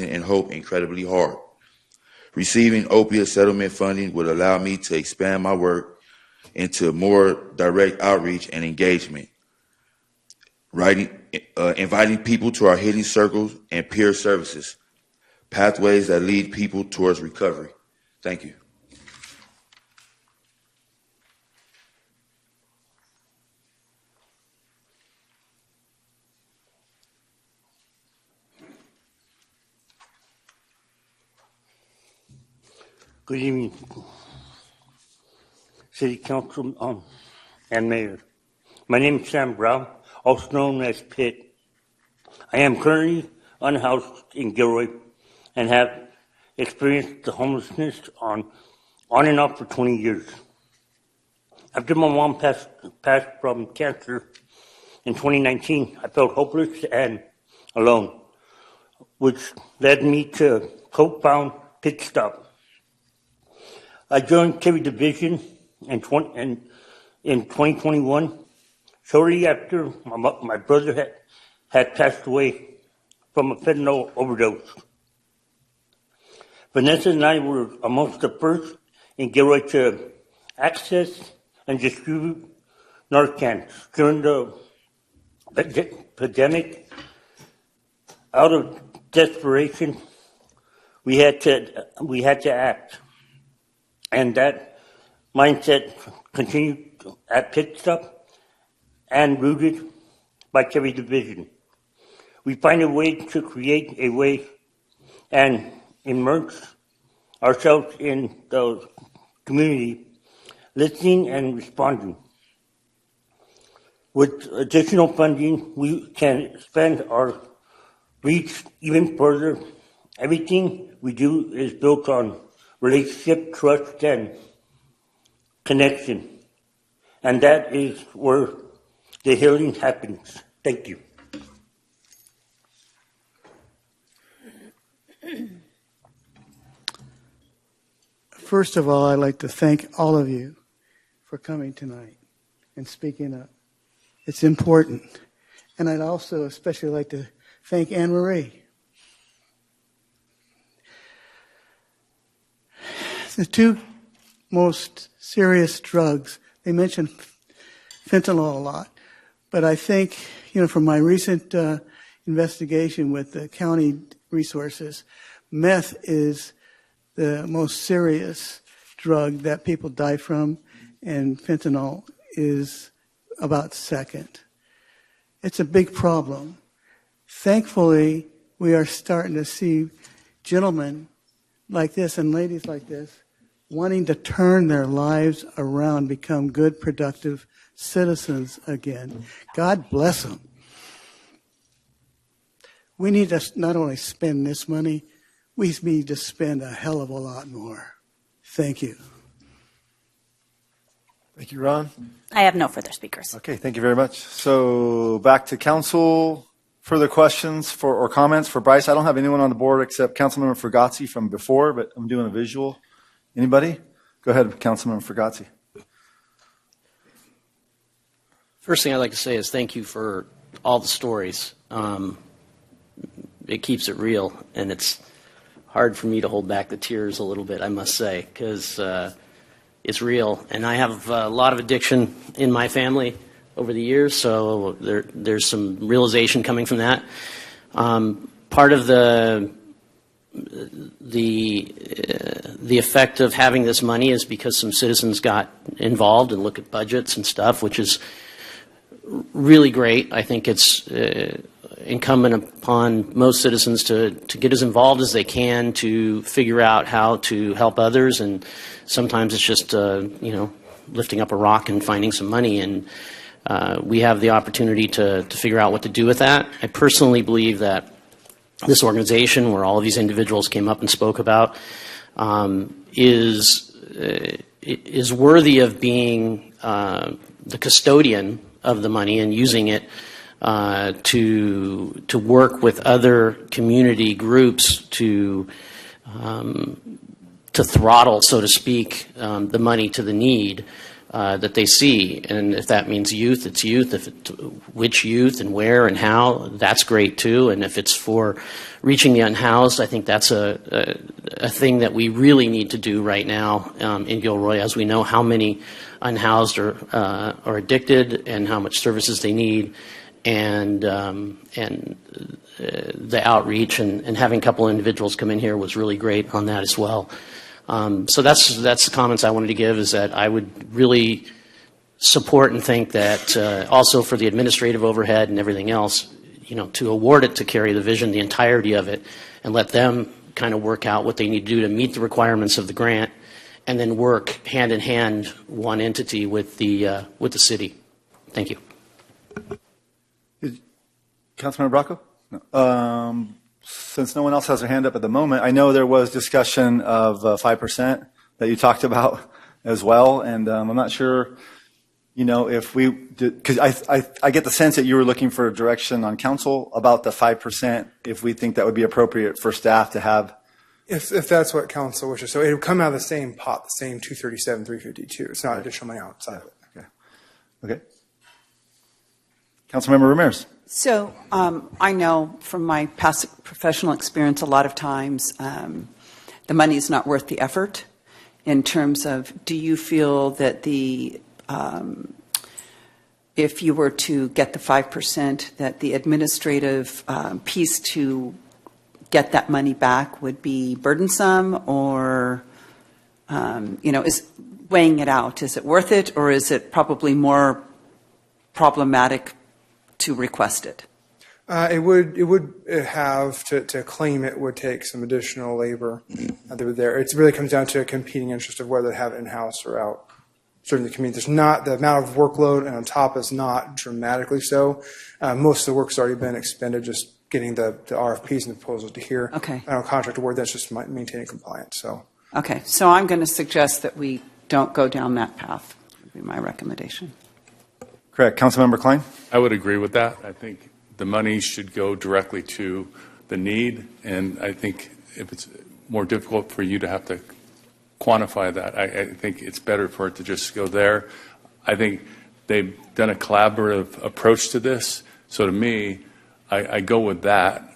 and hope incredibly hard. Receiving opiate settlement funding would allow me to expand my work into more direct outreach and engagement. Inviting people to our healing circles and peer services, pathways that lead people towards recovery. Thank you. Good evening, City Council and Mayor. My name is Sam Brown, also known as Pitt. I am currently unhoused in Gilroy and have experienced the homelessness on and off for 20 years. After my mom passed from cancer in 2019, I felt hopeless and alone. which led me to co-found Pit Stop. I joined Kerry Division in 2021, shortly after my brother had passed away from a fentanyl overdose. Vanessa and I were amongst the first in Gilroy to access and distribute Narcan during the pandemic. Out of desperation, we had to act, and that mindset continued at Pit Stop and rooted by Kerry Division. We find a way to create a way and immerse ourselves in the community, listening and responding. With additional funding, we can expand our reach even further. Everything we do is built on relationship, trust, and connection. And that is where the healing happens. Thank you. First of all, I'd like to thank all of you for coming tonight and speaking up. It's important. And I'd also especially like to thank Anne Marie. The two most serious drugs, they mention fentanyl a lot, but I think, from my recent investigation with the county resources, meth is the most serious drug that people die from, and fentanyl is about second. It's a big problem. Thankfully, we are starting to see gentlemen like this and ladies like this wanting to turn their lives around, become good, productive citizens again. God bless them. We need to not only spend this money, we need to spend a hell of a lot more. Thank you. Thank you, Ron. I have no further speakers. Okay, thank you very much. So back to council. Further questions or comments for Bryce? I don't have anyone on the board except Councilmember Fugazzi from before, but I'm doing a visual. Anybody? Go ahead, Councilmember Fugazzi. First thing I'd like to say is thank you for all the stories. It keeps it real, and it's hard for me to hold back the tears a little bit, I must say, because it's real. And I have a lot of addiction in my family over the years, so there's some realization coming from that. Part of the effect of having this money is because some citizens got involved and look at budgets and stuff, which is really great. I think it's incumbent upon most citizens to get as involved as they can to figure out how to help others, and sometimes it's just lifting up a rock and finding some money, and we have the opportunity to figure out what to do with that. I personally believe that this organization, where all of these individuals came up and spoke about, is worthy of being the custodian of the money and using it to work with other community groups to throttle, so to speak, the money to the need that they see. And if that means youth, it's youth. Which youth and where and how, that's great too. And if it's for reaching the unhoused, I think that's a thing that we really need to do right now in Gilroy, as we know how many unhoused are addicted and how much services they need. And the outreach and having a couple of individuals come in here was really great on that as well. So that's the comments I wanted to give, is that I would really support and think that also for the administrative overhead and everything else, to award it to Carry the Vision, the entirety of it, and let them kind of work out what they need to do to meet the requirements of the grant, and then work hand in hand, one entity with the city. Thank you. Councilmember Bracco? No. Since no one else has their hand up at the moment, I know there was discussion of 5% that you talked about as well, and I'm not sure you know, if we, because I get the sense that you were looking for a direction on council about the 5%, if we think that would be appropriate for staff to have. If that's what council wishes. So it would come out of the same pot, the same 237, 352. It's not additional money outside of it. Okay. Councilmember Ramirez. So I know from my past professional experience, a lot of times the money is not worth the effort. In terms of, do you feel that if you were to get the 5%, that the administrative piece to get that money back would be burdensome, or is weighing it out? Is it worth it, or is it probably more problematic to request it? It would have to claim it would take some additional labor there. It really comes down to a competing interest of whether to have it in-house or out. Certainly the community. There's not the amount of workload, and on top is not dramatically so. Most of the work's already been expended just getting the RFPs and the proposals to here. Okay. I don't contract award, that's just maintaining compliance. So. Okay, so I'm going to suggest that we don't go down that path, would be my recommendation. Correct. Councilmember Klein? I would agree with that. I think the money should go directly to the need, and I think if it's more difficult for you to have to quantify that, I think it's better for it to just go there. I think they've done a collaborative approach to this, so to me, I go with that.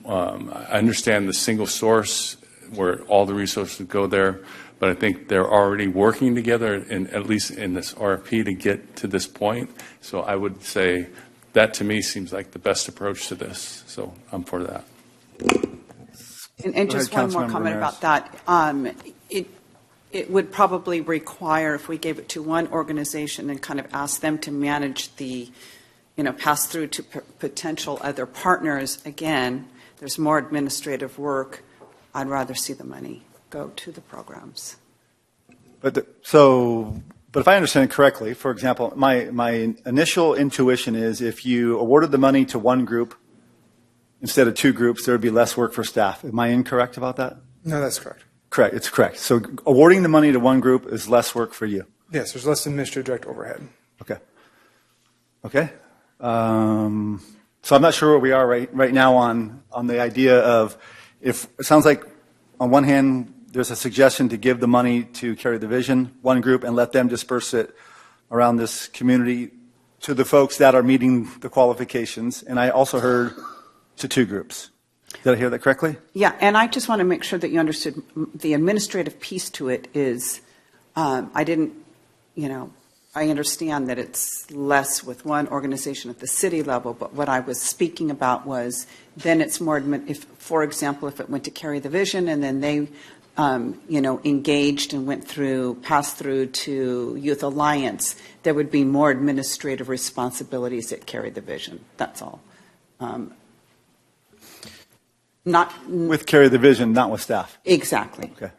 I understand the single source where all the resources go there, but I think they're already working together, at least in this RFP, to get to this point. So I would say that to me seems like the best approach to this. So I'm for that. And just one more comment about that. It would probably require, if we gave it to one organization and kind of asked them to manage the, pass through to potential other partners, again, there's more administrative work. I'd rather see the money go to the programs. But if I understand correctly, for example, my initial intuition is if you awarded the money to one group instead of two groups, there would be less work for staff. Am I incorrect about that? No, that's correct. Correct. It's correct. So awarding the money to one group is less work for you. Yes, there's less administrative direct overhead. Okay. Okay. So I'm not sure where we are right now on the idea of, if it sounds like on one hand there's a suggestion to give the money to Carry the Vision, one group, and let them disperse it around this community to the folks that are meeting the qualifications. And I also heard to two groups. Did I hear that correctly? Yeah, and I just want to make sure that you understood the administrative piece to it is, I understand that it's less with one organization at the city level, but what I was speaking about was then it's more, for example, if it went to Carry the Vision and then they, engaged and passed through to Youth Alliance, there would be more administrative responsibilities at Carry the Vision. That's all. Not with Carry the Vision, not with staff. Exactly. Okay.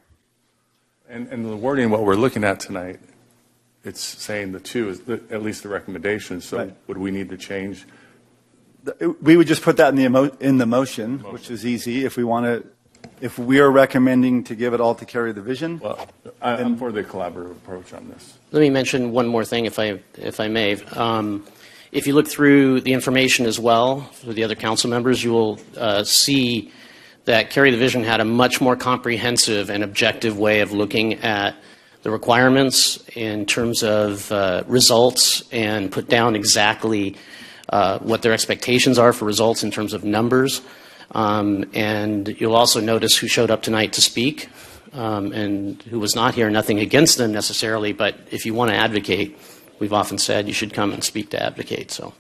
And the wording, what we're looking at tonight, it's saying the two is at least the recommendation. So right. Would we need to change? We would just put that in the motion, which is easy. If we are recommending to give it all to Carry the Vision. Well, I'm for the collaborative approach on this. Let me mention one more thing, if I may. If you look through the information as well for the other council members, you will see that Carry the Vision had a much more comprehensive and objective way of looking at the requirements in terms of results and put down exactly what their expectations are for results in terms of numbers. And you'll also notice who showed up tonight to speak and who was not here. Nothing against them necessarily, but if you want to advocate, we've often said you should come and speak to advocate. So.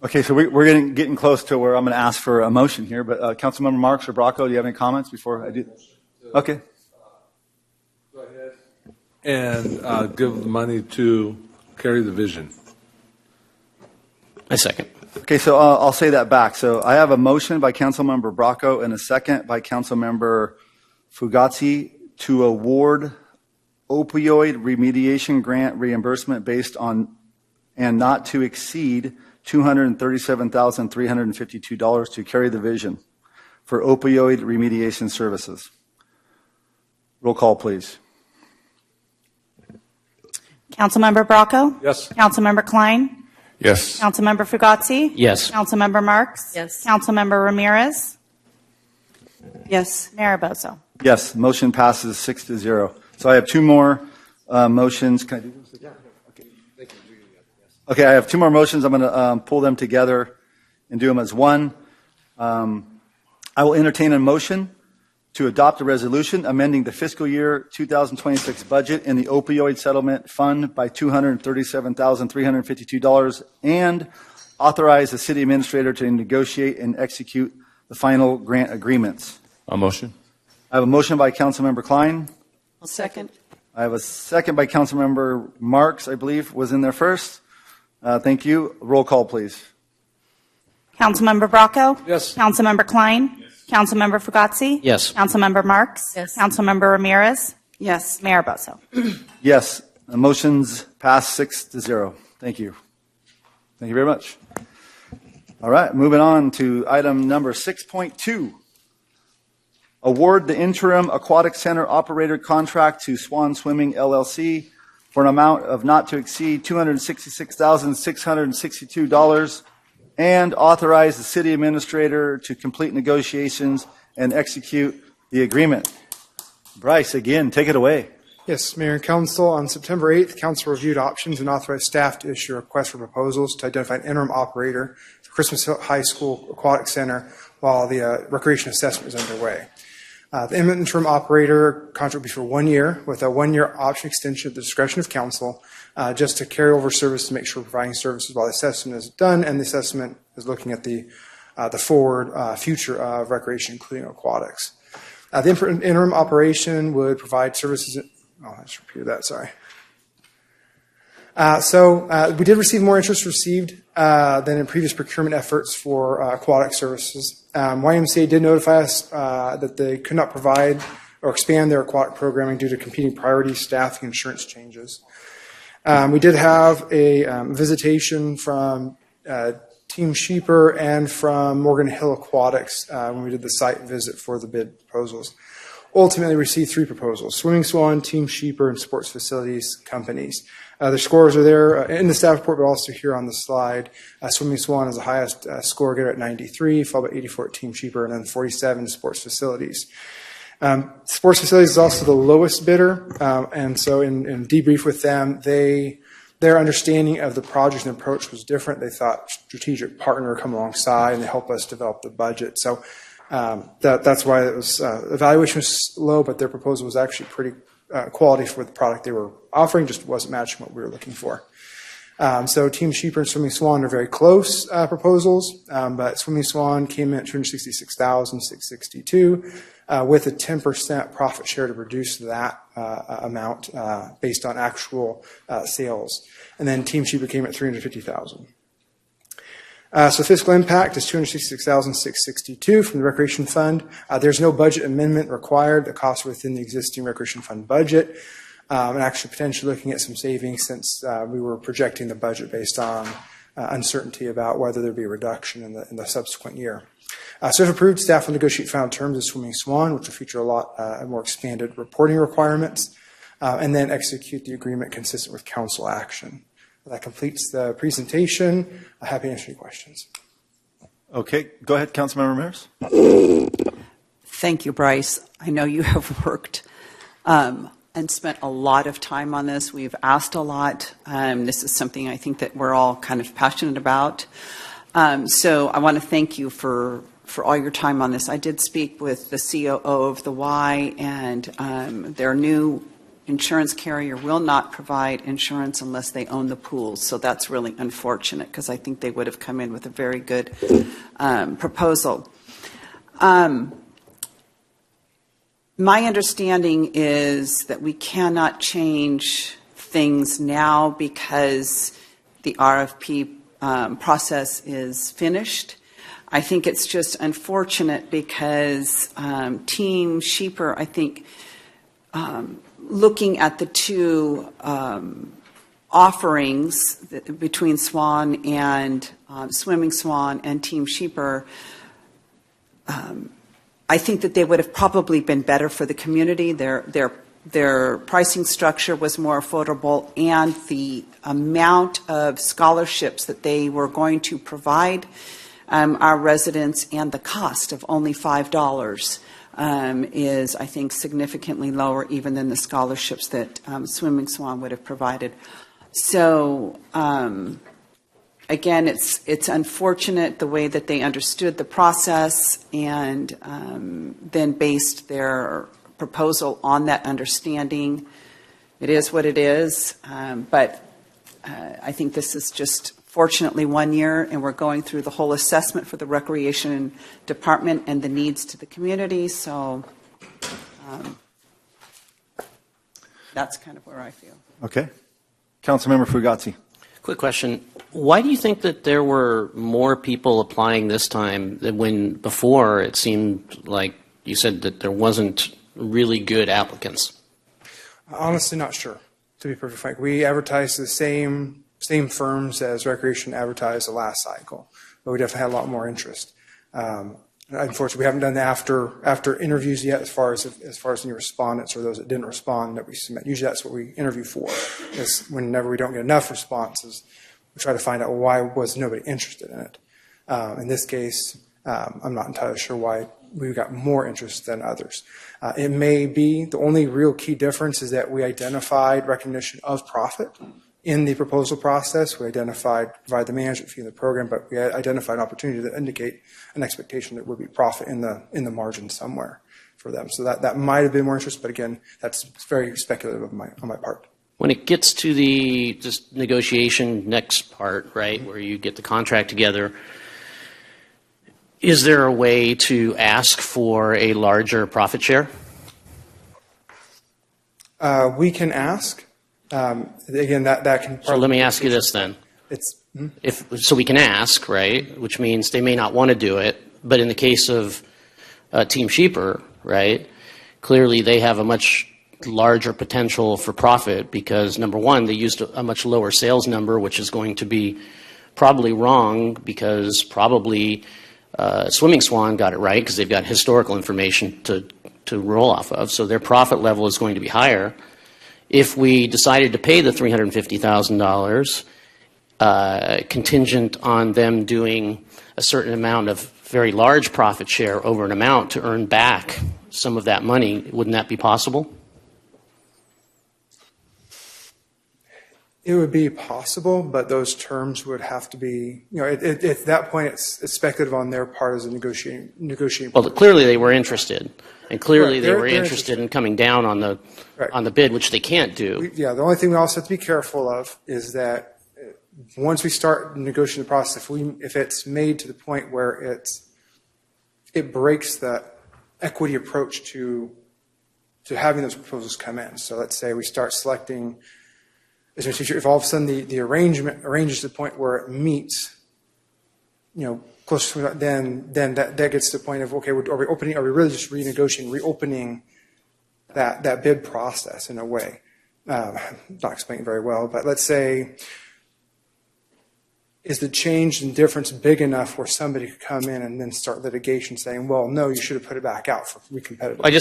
Okay, so we're getting close to where I'm going to ask for a motion here, but Councilmember Marks or Bracco, do you have any comments before I do? Okay. Go ahead. And give the money to Carry the Vision. I second. Okay, so I'll say that back. So I have a motion by Councilmember Bracco and a second by Councilmember Fugazi to award opioid remediation grant reimbursement based on and not to exceed $237,352 to Carry the Vision for opioid remediation services. Roll call, please. Councilmember Bracco? Yes. Councilmember Klein? Yes. Councilmember Fugazi? Yes. Councilmember Marks? Yes. Councilmember Ramirez? Yes. Mayor Bozo? Yes, motion passes 6-0. So I have two more motions. Can I do this again? Okay, I have two more motions. I'm going to pull them together and do them as one. I will entertain a motion to adopt a resolution amending the fiscal year 2026 budget in the opioid settlement fund by $237,352 and authorize the city administrator to negotiate and execute the final grant agreements. A motion. I have a motion by Councilmember Klein. I'll second. I have a second by Councilmember Marks, I believe, was in there first. Thank you. Roll call, please. Councilmember Bracco? Yes. Councilmember Klein? Yes. Councilmember Fugazi? Yes. Councilmember Marks? Yes. Councilmember Ramirez? Yes. Mayor Bozo? Yes, the motion's passed 6-0. Thank you. Thank you very much. All right, moving on to item number 6.2. Award the interim aquatic center operator contract to Swan Swimming LLC for an amount of not to exceed $266,662 and authorize the city administrator to complete negotiations and execute the agreement. Bryce, again, take it away. Yes, Mayor and Council, on September 8th, Council reviewed options and authorized staff to issue a request for proposals to identify an interim operator for Christmas Hill High School Aquatic Center while the recreation assessment is underway. The interim operator contract will be for 1 year with a 1-year option extension at the discretion of council, just to carry over service to make sure we're providing services while the assessment is done, and the assessment is looking at the forward future of recreation, including aquatics. The interim operation would provide services. I just repeated that. Sorry. We did receive more interest received than in previous procurement efforts for aquatic services. YMCA did notify us that they could not provide or expand their aquatic programming due to competing priorities, staffing, and insurance changes. We did have a visitation from Team Sheeper and from Morgan Hill Aquatics when we did the site visit for the bid proposals. Ultimately received 3 proposals: Swimming Swan, Team Sheeper, and Sports Facilities Companies. Their scores are there in the staff report, but also here on the slide. Swimming Swan is the highest score getter at 93, followed by 84 at Team Sheeper, and then 47 Sports Facilities. Sports Facilities is also the lowest bidder, and so in debrief with them, their understanding of the project and approach was different. They thought strategic partner would come alongside and help us develop the budget. So that's why it was evaluation was low, but their proposal was actually pretty quality for the product they were offering, just wasn't matching what we were looking for. So Team Sheeper and Swimming Swan are very close proposals, but Swimming Swan came in at $266,662 with a 10% profit share to reduce that amount based on actual sales. And then Team Sheeper came at $350,000. So fiscal impact is $266,662 from the Recreation Fund. There's no budget amendment required. The costs are within the existing Recreation Fund budget. And actually potentially looking at some savings since we were projecting the budget based on uncertainty about whether there'd be a reduction in the subsequent year. So if approved, staff will negotiate final terms of Swimming Swan, which will feature a lot more expanded reporting requirements, and then execute the agreement consistent with council action. That completes the presentation. I'm happy to answer any questions. Okay, go ahead, Councilmember Ramirez. Thank you, Bryce. I know you have worked and spent a lot of time on this. We've asked a lot. This is something I think that we're all kind of passionate about. So I want to thank you for all your time on this. I did speak with the COO of the Y, and their new insurance carrier will not provide insurance unless they own the pools. So that's really unfortunate because I think they would have come in with a very good proposal. My understanding is that we cannot change things now because the RFP process is finished. I think it's just unfortunate because Team Sheeper, I think, looking at the two offerings between Swan and Swimming Swan and Team Sheeper, I think that they would have probably been better for the community. Their their pricing structure was more affordable, and the amount of scholarships that they were going to provide our residents, and the cost of only $5 is, I think, significantly lower even than the scholarships that Swimming Swan would have provided. So, again, it's unfortunate the way that they understood the process and then based their proposal on that understanding. It is what it is, but I think this is just fortunately 1 year, and we're going through the whole assessment for the Recreation Department and the needs to the community, so that's kind of where I feel. Okay. Councilmember Fugazzi. Quick question. Why do you think that there were more people applying this time than when before it seemed like you said that there wasn't really good applicants? Honestly, not sure, to be perfectly frank. We advertised the same firms as Recreation advertised the last cycle, but we definitely had a lot more interest. Unfortunately, we haven't done the after interviews yet as far as any respondents or those that didn't respond that we submit. Usually that's what we interview for, is whenever we don't get enough responses, we try to find out why was nobody interested in it. In this case, I'm not entirely sure why we got more interest than others. It may be the only real key difference is that we identified recognition of profit in the proposal process. We provide the management fee in the program, but we identified an opportunity to indicate an expectation that would be profit in the margin somewhere for them. So that might have been more interest, but again, that's very speculative on my part. When it gets to the just negotiation next part, right, where you get the contract together, is there a way to ask for a larger profit share? We can ask. Again, that can. So let me ask you this then. So we can ask, right, which means they may not want to do it, but in the case of Team Sheeper, right, clearly they have a much larger potential for profit because, number one, they used a much lower sales number, which is going to be probably wrong because probably Swimming Swan got it right because they've got historical information to roll off of, so their profit level is going to be higher. If we decided to pay the $350,000 contingent on them doing a certain amount of very large profit share over an amount to earn back some of that money, wouldn't that be possible? It would be possible, but those terms would have to be, at that point, it's speculative on their part as a negotiating. Well, clearly they were interested, and clearly they were interested in coming down on the bid, which they can't do. The only thing we also have to be careful of is that once we start negotiating the process, if it's made to the point where it breaks the equity approach to having those proposals come in. So let's say we start selecting. If all of a sudden the arrangement arranges to the point where it meets, close to then that gets to the point of, okay, are we really just reopening that bid process in a way? Not explaining very well, but let's say, is the change in difference big enough where somebody could come in and then start litigation saying, well, no, you should have put it back out for recompetitive? I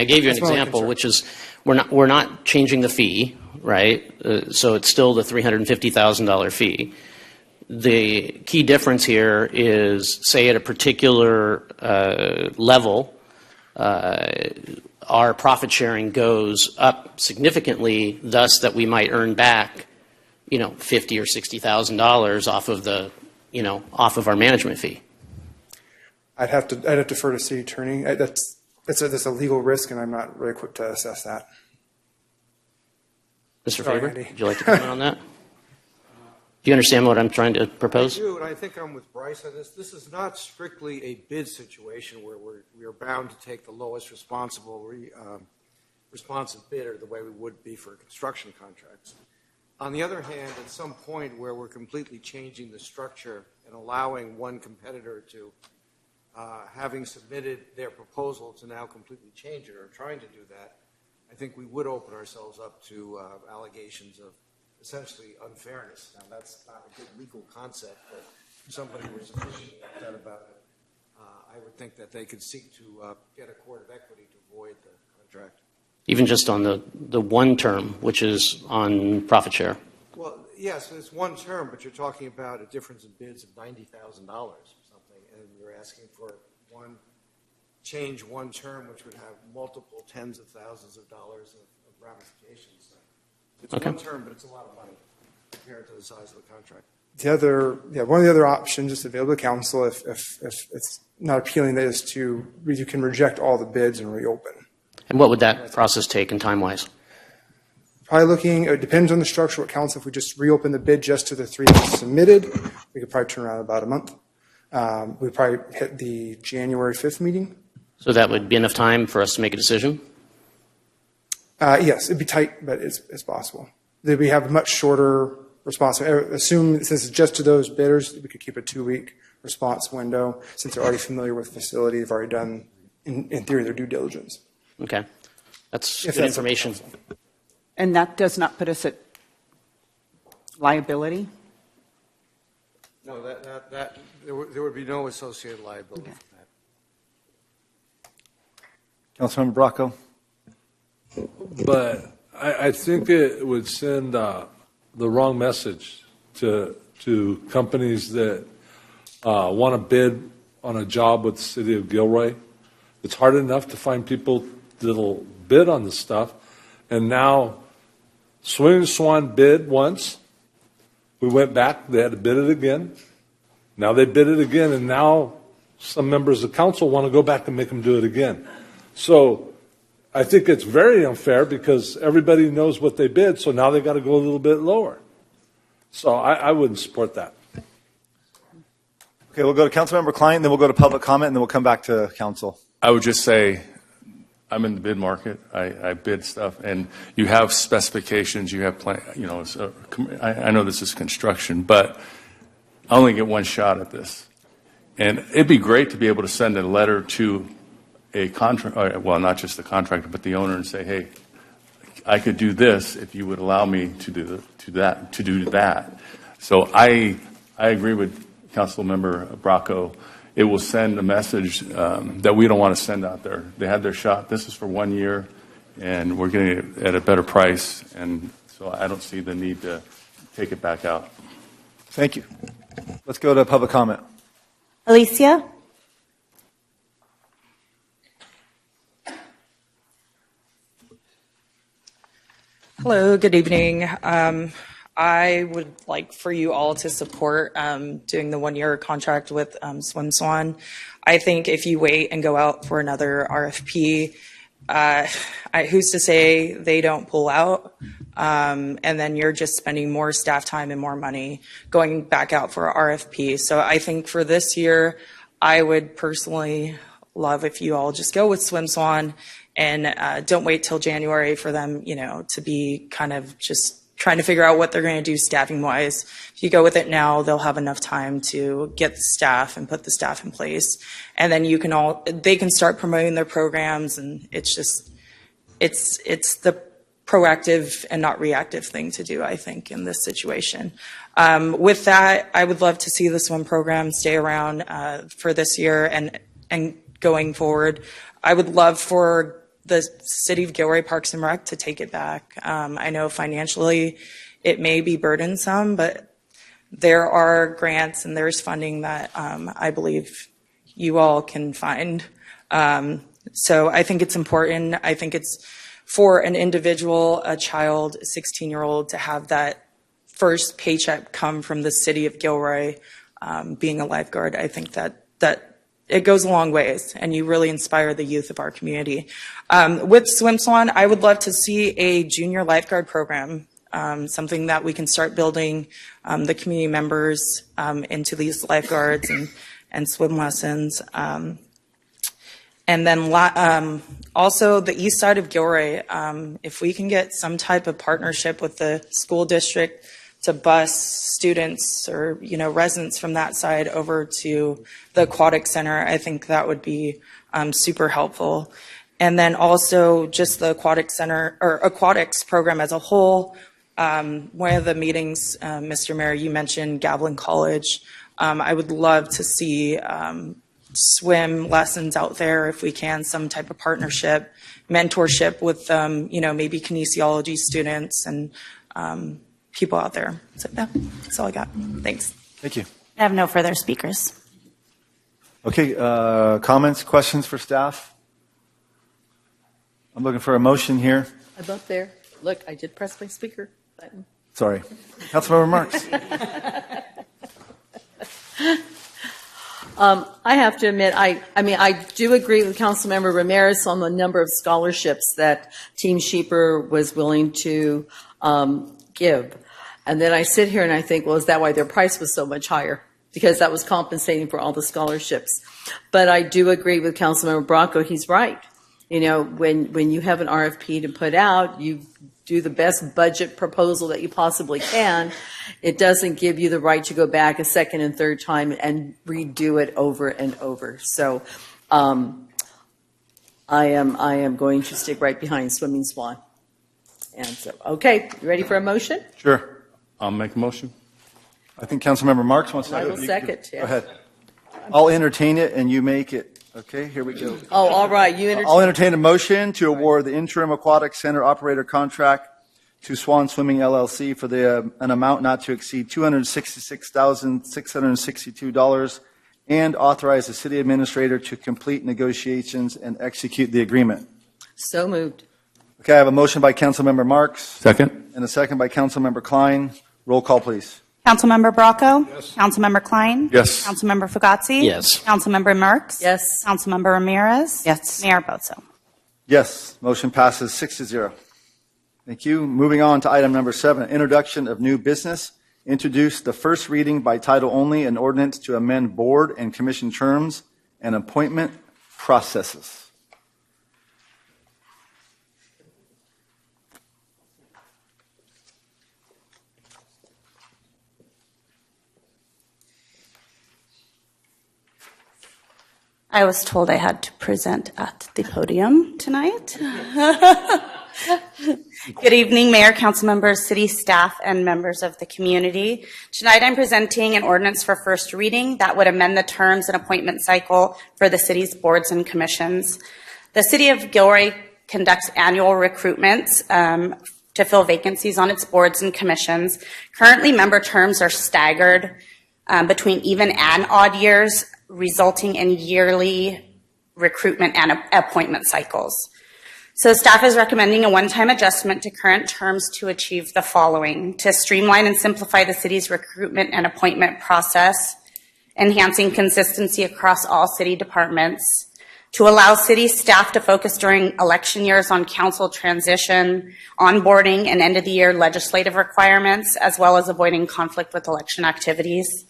gave you an example, which is we're not changing the fee, right? So it's still the $350,000 fee. The key difference here is, say, at a particular level, our profit sharing goes up significantly, thus that we might earn back, $50,000 or $60,000 off of our management fee. I'd have to defer to city attorney. That's a legal risk, and I'm not really equipped to assess that. Mr. Faber, would you like to comment on that? Do you understand what I'm trying to propose? I do, and I think I'm with Bryce on this. This is not strictly a bid situation where we are bound to take the lowest responsive bidder the way we would be for construction contracts. On the other hand, at some point where we're completely changing the structure and allowing one competitor to, having submitted their proposal, to now completely change it or trying to do that, I think we would open ourselves up to allegations of essentially unfairness. Now, that's not a good legal concept, but if somebody was sufficiently upset about it, I would think that they could seek to get a court of equity to void the contract. even just on the one term, which is on profit share? Well, yes, it's one term, but you're talking about a difference in bids of $90,000 or something, and you're asking for one term, which would have multiple tens of thousands of dollars of ramifications. So it's one term, but it's a lot of money compared to the size of the contract. One of the other options just available to council, if it's not appealing, that is you can reject all the bids and reopen. And what would that process take in time-wise? Probably it depends on the structure what council, if we just reopen the bid just to the 3 that's submitted, we could probably turn around in about a month. We'd probably hit the January 5th meeting. So that would be enough time for us to make a decision? Yes, it'd be tight, but it's possible. We have a much shorter response. Assume since it's just to those bidders, we could keep a 2-week response window since they're already familiar with the facility. They've already done, in theory, their due diligence. Okay. That's good information. And that does not put us at liability? No, there would be no associated liability for that. Councilmember Bracco. But I think it would send the wrong message to companies that want to bid on a job with the city of Gilroy. It's hard enough to find people that'll bid on this stuff. And now Swing Swan bid once. We went back. They had to bid it again. Now they bid it again. And now some members of council want to go back and make them do it again. So I think it's very unfair because everybody knows what they bid. So now they got to go a little bit lower. So I wouldn't support that. Okay, we'll go to Councilmember Klein, then we'll go to public comment, and then we'll come back to council. I would just say I'm in the bid market. I bid stuff, and you have specifications. You have plan. I know this is construction, but I only get one shot at this, and it'd be great to be able to send a letter to a contract. Well, not just the contractor, but the owner, and say, "Hey, I could do this if you would allow me to do that." So I agree with Councilmember Bracco. It will send a message that we don't want to send out there. They had their shot. This is for 1 year, and we're getting it at a better price. And so I don't see the need to take it back out. Thank you. Let's go to public comment. Alicia? Hello, good evening. I would like for you all to support doing the 1-year contract with Swim Swan. I think if you wait and go out for another RFP, who's to say they don't pull out? And then you're just spending more staff time and more money going back out for a RFP. So I think for this year, I would personally love if you all just go with Swim Swan and don't wait till January for them, to be kind of just trying to figure out what they're going to do staffing wise. If you go with it now, they'll have enough time to get the staff and put the staff in place. And then they can start promoting their programs, and it's the proactive and not reactive thing to do, I think, in this situation. With that, I would love to see the swim program stay around for this year and going forward. I would love for the City of Gilroy Parks and Rec to take it back. I know financially it may be burdensome, but there are grants and there's funding that I believe you all can find. So I think it's important. I think it's for an individual, a child, a 16-year-old, to have that first paycheck come from the City of Gilroy being a lifeguard. I think that it goes a long ways, and you really inspire the youth of our community. With Swim Swan, I would love to see a junior lifeguard program, something that we can start building the community members into these lifeguards and swim lessons. And then also the east side of Gilroy, if we can get some type of partnership with the school district to bus students or residents from that side over to the aquatic center, I think that would be super helpful. And then also just the aquatic center or aquatics program as a whole. One of the meetings, Mr. Mayor, you mentioned Gavilan College. I would love to see swim lessons out there if we can, some type of partnership, mentorship with, maybe kinesiology students and people out there. So that's all I got. Thanks. Thank you. I have no further speakers. Okay, comments, questions for staff? I'm looking for a motion here. I'm up there. Look, I did press my speaker button. Sorry. Councilmember Marks. I have to admit, I do agree with Councilmember Ramirez on the number of scholarships that Team Sheeper was willing to give. And then I sit here and I think, well, is that why their price was so much higher? Because that was compensating for all the scholarships. But I do agree with Councilmember Bracco. He's right. When you have an RFP to put out, you do the best budget proposal that you possibly can. It doesn't give you the right to go back a second and third time and redo it over and over. So I am going to stick right behind Swimming Swan. And so, okay, you ready for a motion? Sure. I'll make a motion. I think Councilmember Marks wants to. I will second. Go ahead. I'll entertain it and you make it. Okay, here we go. Oh, all right. I'll entertain a motion to award the interim aquatic center operator contract to Swan Swimming LLC for an amount not to exceed $266,662 and authorize the city administrator to complete negotiations and execute the agreement. So moved. Okay, I have a motion by Councilmember Marks. Second. And a second by Councilmember Klein. Roll call, please. Councilmember Bracco? Yes. Councilmember Klein? Yes. Councilmember Fugazi? Yes. Councilmember Marks? Yes. Councilmember Ramirez? Yes. Mayor Bozo? Yes, motion passes 6-0. Thank you. Moving on to item number 7, introduction of new business. Introduce the first reading by title only, an ordinance to amend board and commission terms and appointment processes. I was told I had to present at the podium tonight. Good evening, Mayor, council members, city staff, and members of the community. Tonight I'm presenting an ordinance for first reading that would amend the terms and appointment cycle for the city's boards and commissions. The city of Gilroy conducts annual recruitments to fill vacancies on its boards and commissions. Currently, member terms are staggered between even and odd years, resulting in yearly recruitment and appointment cycles. So staff is recommending a one-time adjustment to current terms to achieve the following: to streamline and simplify the city's recruitment and appointment process, enhancing consistency across all city departments, to allow city staff to focus during election years on council transition, onboarding, and end-of-the-year legislative requirements, as well as avoiding conflict with election activities,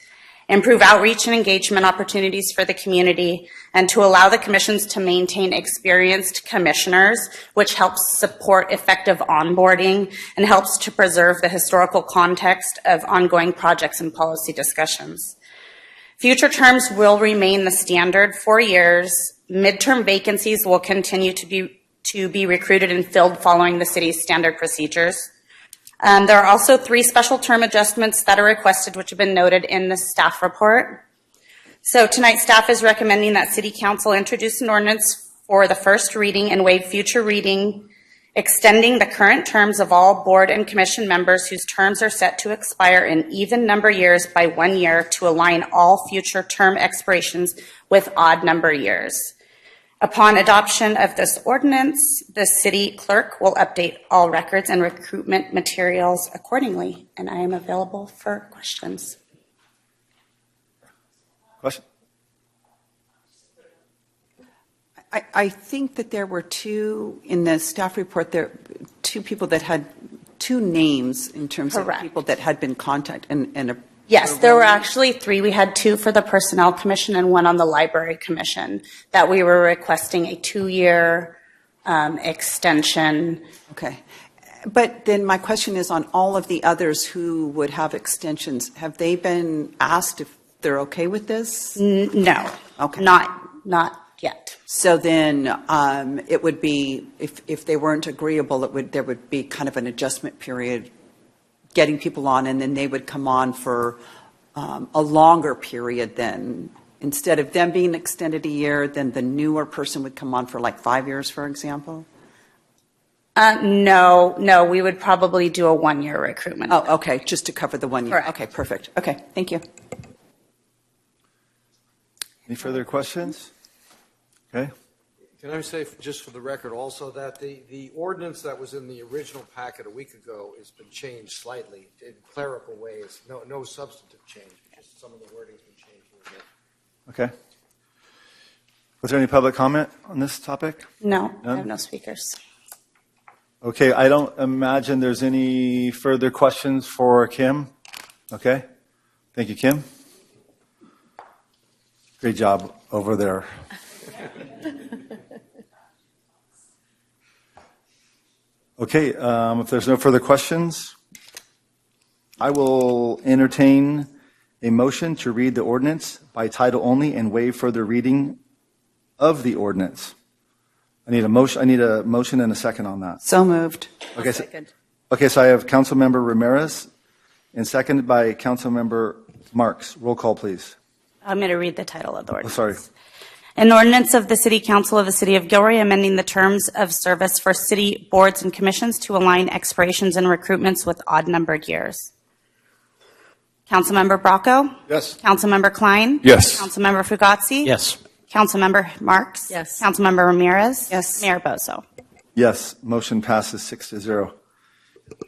improve outreach and engagement opportunities for the community, and to allow the commissions to maintain experienced commissioners, which helps support effective onboarding and helps to preserve the historical context of ongoing projects and policy discussions. Future terms will remain the standard 4 years. Midterm vacancies will continue to be recruited and filled following the city's standard procedures. There are also 3 special term adjustments that are requested, which have been noted in the staff report. So tonight, staff is recommending that City Council introduce an ordinance for the first reading and waive future reading, extending the current terms of all board and commission members whose terms are set to expire in even number years by 1 year to align all future term expirations with odd number years. Upon adoption of this ordinance, the city clerk will update all records and recruitment materials accordingly, and I am available for questions. Question? I think that there were 2 in the staff report. There 2 people that had 2 names in terms Correct. of people that had been contacted and Yes, there were actually 3. We had 2 for the Personnel Commission and 1 on the Library Commission that we were requesting a 2-year extension. Okay. But then my question is on all of the others who would have extensions. Have they been asked if they're okay with this? No. Okay. Not yet. So then it would be, if they weren't agreeable, there would be kind of an adjustment period getting people on, and then they would come on for a longer period then. Instead of them being extended a year, then the newer person would come on for like 5 years, for example? No, we would probably do a one-year recruitment. Oh, okay, just to cover the 1 year. Correct. Okay, perfect. Okay, thank you. Any further questions? Okay. Can I say, just for the record, also that the ordinance that was in the original packet a week ago has been changed slightly in clerical ways, no substantive change, just some of the wording's been changed a little bit. Okay. Was there any public comment on this topic? No, I None? have no speakers. Okay, I don't imagine there's any further questions for Kim. Okay. Thank you, Kim. Great job over there. Okay, if there's no further questions, I will entertain a motion to read the ordinance by title only and waive further reading of the ordinance. I need a motion and a second on that. So moved. Okay, so I have Councilmember Ramirez and seconded by Councilmember Marks. Roll call, please. I'm going to read the title of the ordinance. Sorry. An ordinance of the City Council of the City of Gilroy amending the terms of service for city boards and commissions to align expirations and recruitments with odd-numbered years. Councilmember Bracco? Yes. Councilmember Klein? Yes. Councilmember Fugazzi? Yes. Councilmember Marks? Yes. Councilmember Ramirez? Yes. Mayor Bozo? Yes, motion passes 6-0.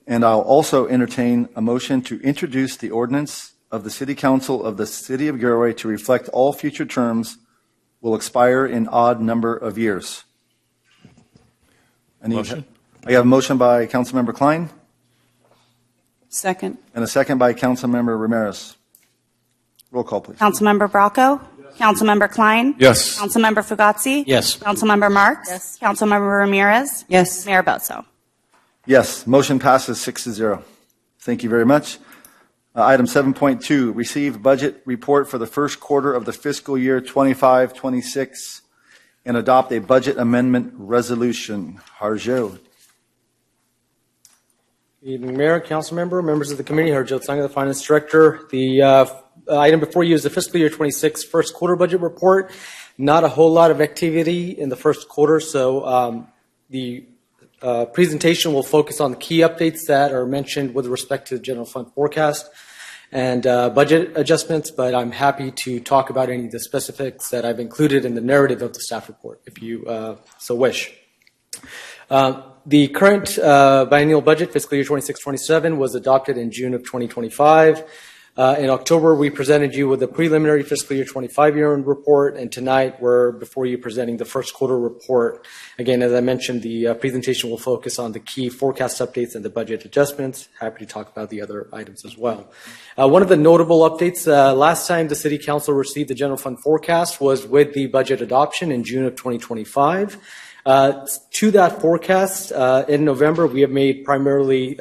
And I'll also entertain a motion to introduce the ordinance of the City Council of the City of Gilroy to reflect all future terms will expire in odd number of years. Motion. I have a motion by Councilmember Klein Second. and a second by Councilmember Ramirez. Roll call, please. Councilmember Bracco? Councilmember Klein? Yes. Councilmember Fugazzi? Yes. Councilmember Marks? Yes. Councilmember Ramirez? Yes. Mayor Bozo? Yes, motion passes 6-0. Thank you very much. Item 7.2, receive budget report for the first quarter of the fiscal year 25-26 and adopt a budget amendment resolution. Harjo. Good evening, Mayor, Council Member, members of the committee. Harjo Tsanga, the Finance Director. The item before you is the fiscal year 26 first quarter budget report. Not a whole lot of activity in the first quarter, so the presentation will focus on the key updates that are mentioned with respect to the general fund forecast and budget adjustments, but I'm happy to talk about any of the specifics that I've included in the narrative of the staff report, if you so wish. The current biennial budget, fiscal year 26-27, was adopted in June of 2025. In October, we presented you with the preliminary fiscal year 25 year-end report, and tonight we're before you presenting the first quarter report. Again, as I mentioned, the presentation will focus on the key forecast updates and the budget adjustments. Happy to talk about the other items as well. One of the notable updates, last time the City Council received the general fund forecast was with the budget adoption in June of 2025. To that forecast, in November, we have made primarily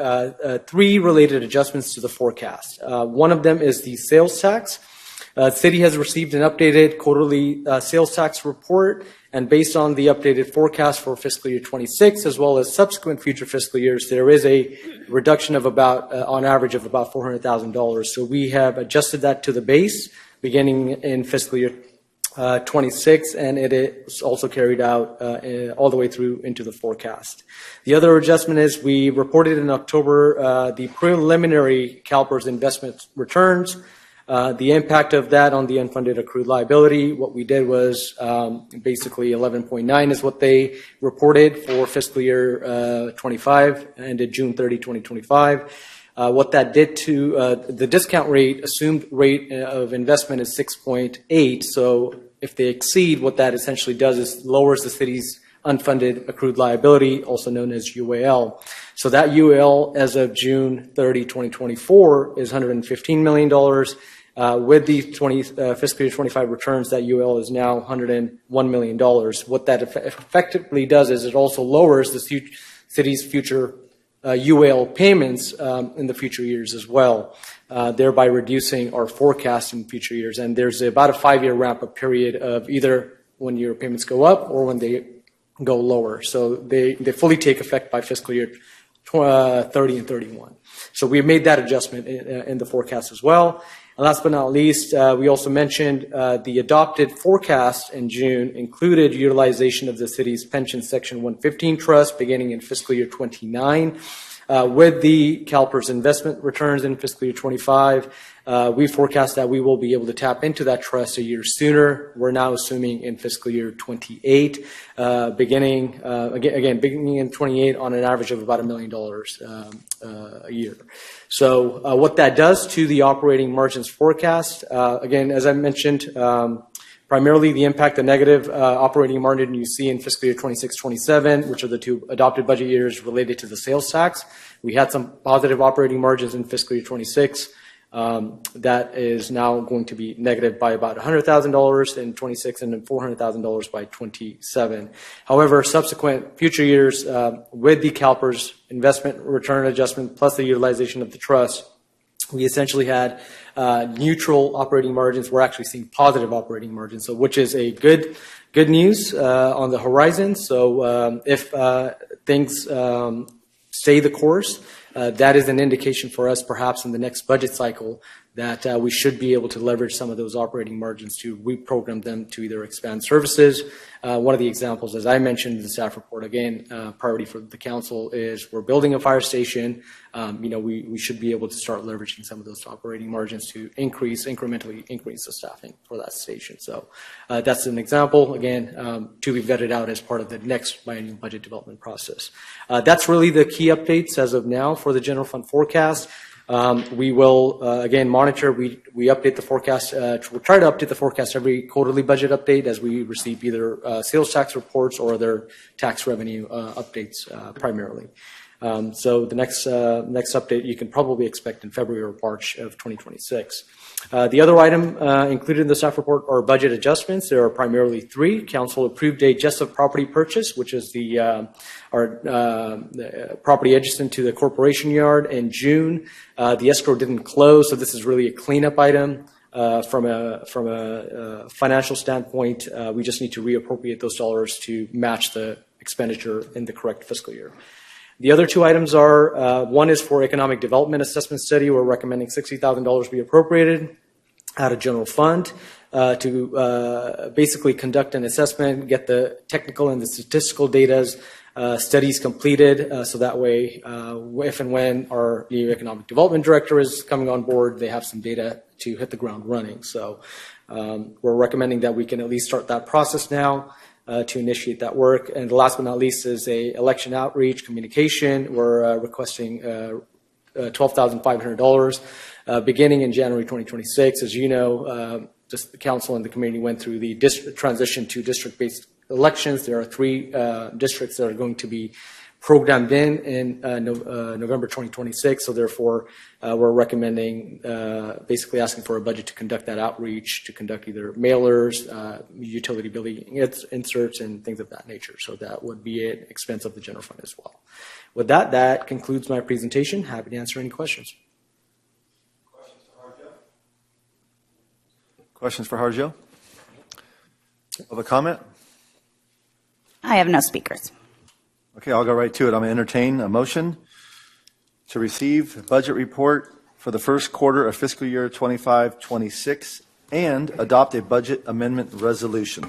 three related adjustments to the forecast. One of them is the sales tax. City has received an updated quarterly sales tax report, and based on the updated forecast for fiscal year 26, as well as subsequent future fiscal years, there is a reduction of about, on average, of about $400,000. So we have adjusted that to the base beginning in fiscal year 26, and it is also carried out all the way through into the forecast. The other adjustment is we reported in October the preliminary CalPERS investment returns. The impact of that on the unfunded accrued liability, what we did was basically 11.9 is what they reported for fiscal year 25, ended June 30, 2025. What that did to the discount rate, assumed rate of investment is 6.8. So if they exceed, what that essentially does is lowers the city's unfunded accrued liability, also known as UAL. So that UAL as of June 30, 2024 is $115 million. With the fiscal year 25 returns, that UAL is now $101 million. What that effectively does is it also lowers the city's future UAL payments in the future years as well, thereby reducing our forecast in future years. And there's about a 5-year ramp-up period of either when your payments go up or when they go lower. So they fully take effect by fiscal year 30 and 31. So we made that adjustment in the forecast as well. Last but not least, we also mentioned the adopted forecast in June included utilization of the city's pension Section 115 trust beginning in fiscal year 29. With the CalPERS investment returns in fiscal year 25, we forecast that we will be able to tap into that trust a year sooner. We're now assuming in fiscal year 28, beginning in 28 on an average of about $1 million a year. So what that does to the operating margins forecast, again, as I mentioned, primarily the impact, the negative operating margin you see in fiscal year 26-27, which are the two adopted budget years related to the sales tax. We had some positive operating margins in fiscal year 26. That is now going to be negative by about $100,000 in 26 and then $400,000 by 27. However, subsequent future years, with the CalPERS investment return adjustment plus the utilization of the trust, we essentially had neutral operating margins. We're actually seeing positive operating margins, so which is a good news on the horizon. So if things stay the course, that is an indication for us perhaps in the next budget cycle that we should be able to leverage some of those operating margins to reprogram them to either expand services. One of the examples, as I mentioned in the staff report, again, priority for the council is we're building a fire station. We should be able to start leveraging some of those operating margins to incrementally increase the staffing for that station. So that's an example, again, to be vetted out as part of the next biennial budget development process. That's really the key updates as of now for the general fund forecast. We will, again, monitor. We update the forecast. We'll try to update the forecast every quarterly budget update as we receive either sales tax reports or other tax revenue updates primarily. So the next update you can probably expect in February or March of 2026. The other item included in the staff report are budget adjustments. There are primarily three. Council approved a just of property purchase, which is the property adjacent to the corporation yard in June. The escrow didn't close, so this is really a cleanup item. From a financial standpoint, we just need to reappropriate those dollars to match the expenditure in the correct fiscal year. The other two items are, one is for economic development assessment study. We're recommending $60,000 be appropriated out of general fund to basically conduct an assessment, get the technical and the statistical data studies completed, so that way, if and when our new economic development director is coming on board, they have some data to hit the ground running. So we're recommending that we can at least start that process now. To initiate that work. And last but not least is a election outreach communication. We're requesting $12,500 beginning in January 2026. As you know, just the council and the community went through the transition to district-based elections. There are three districts that are going to be programmed in November 2026. So therefore, we're recommending, basically asking for a budget to conduct that outreach, to conduct either mailers, utility billing inserts, and things of that nature. So that would be an expense of the general fund as well. With that, that concludes my presentation. Happy to answer any questions. Questions for Harjo? Of a comment? I have no speakers. Okay, I'll go right to it. I'm going to entertain a motion to receive the budget report for the first quarter of fiscal year 25-26 and adopt a budget amendment resolution.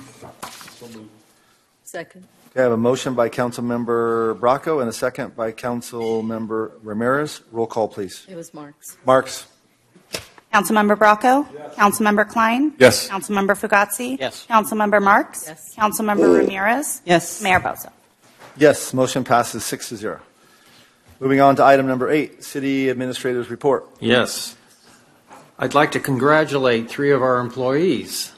Second. Okay, I have a motion by Councilmember Bracco and a second by Councilmember Ramirez. Roll call, please. It was Marks. Marks. Councilmember Bracco? Yes. Councilmember Klein? Yes. Councilmember Fugazi? Yes. Councilmember Marks? Yes. Councilmember Ramirez? Yes. Mayor Bozo? Yes, motion passes 6-0. Moving on to item number 8, City Administrator's Report. Yes. I'd like to congratulate 3 of our employees.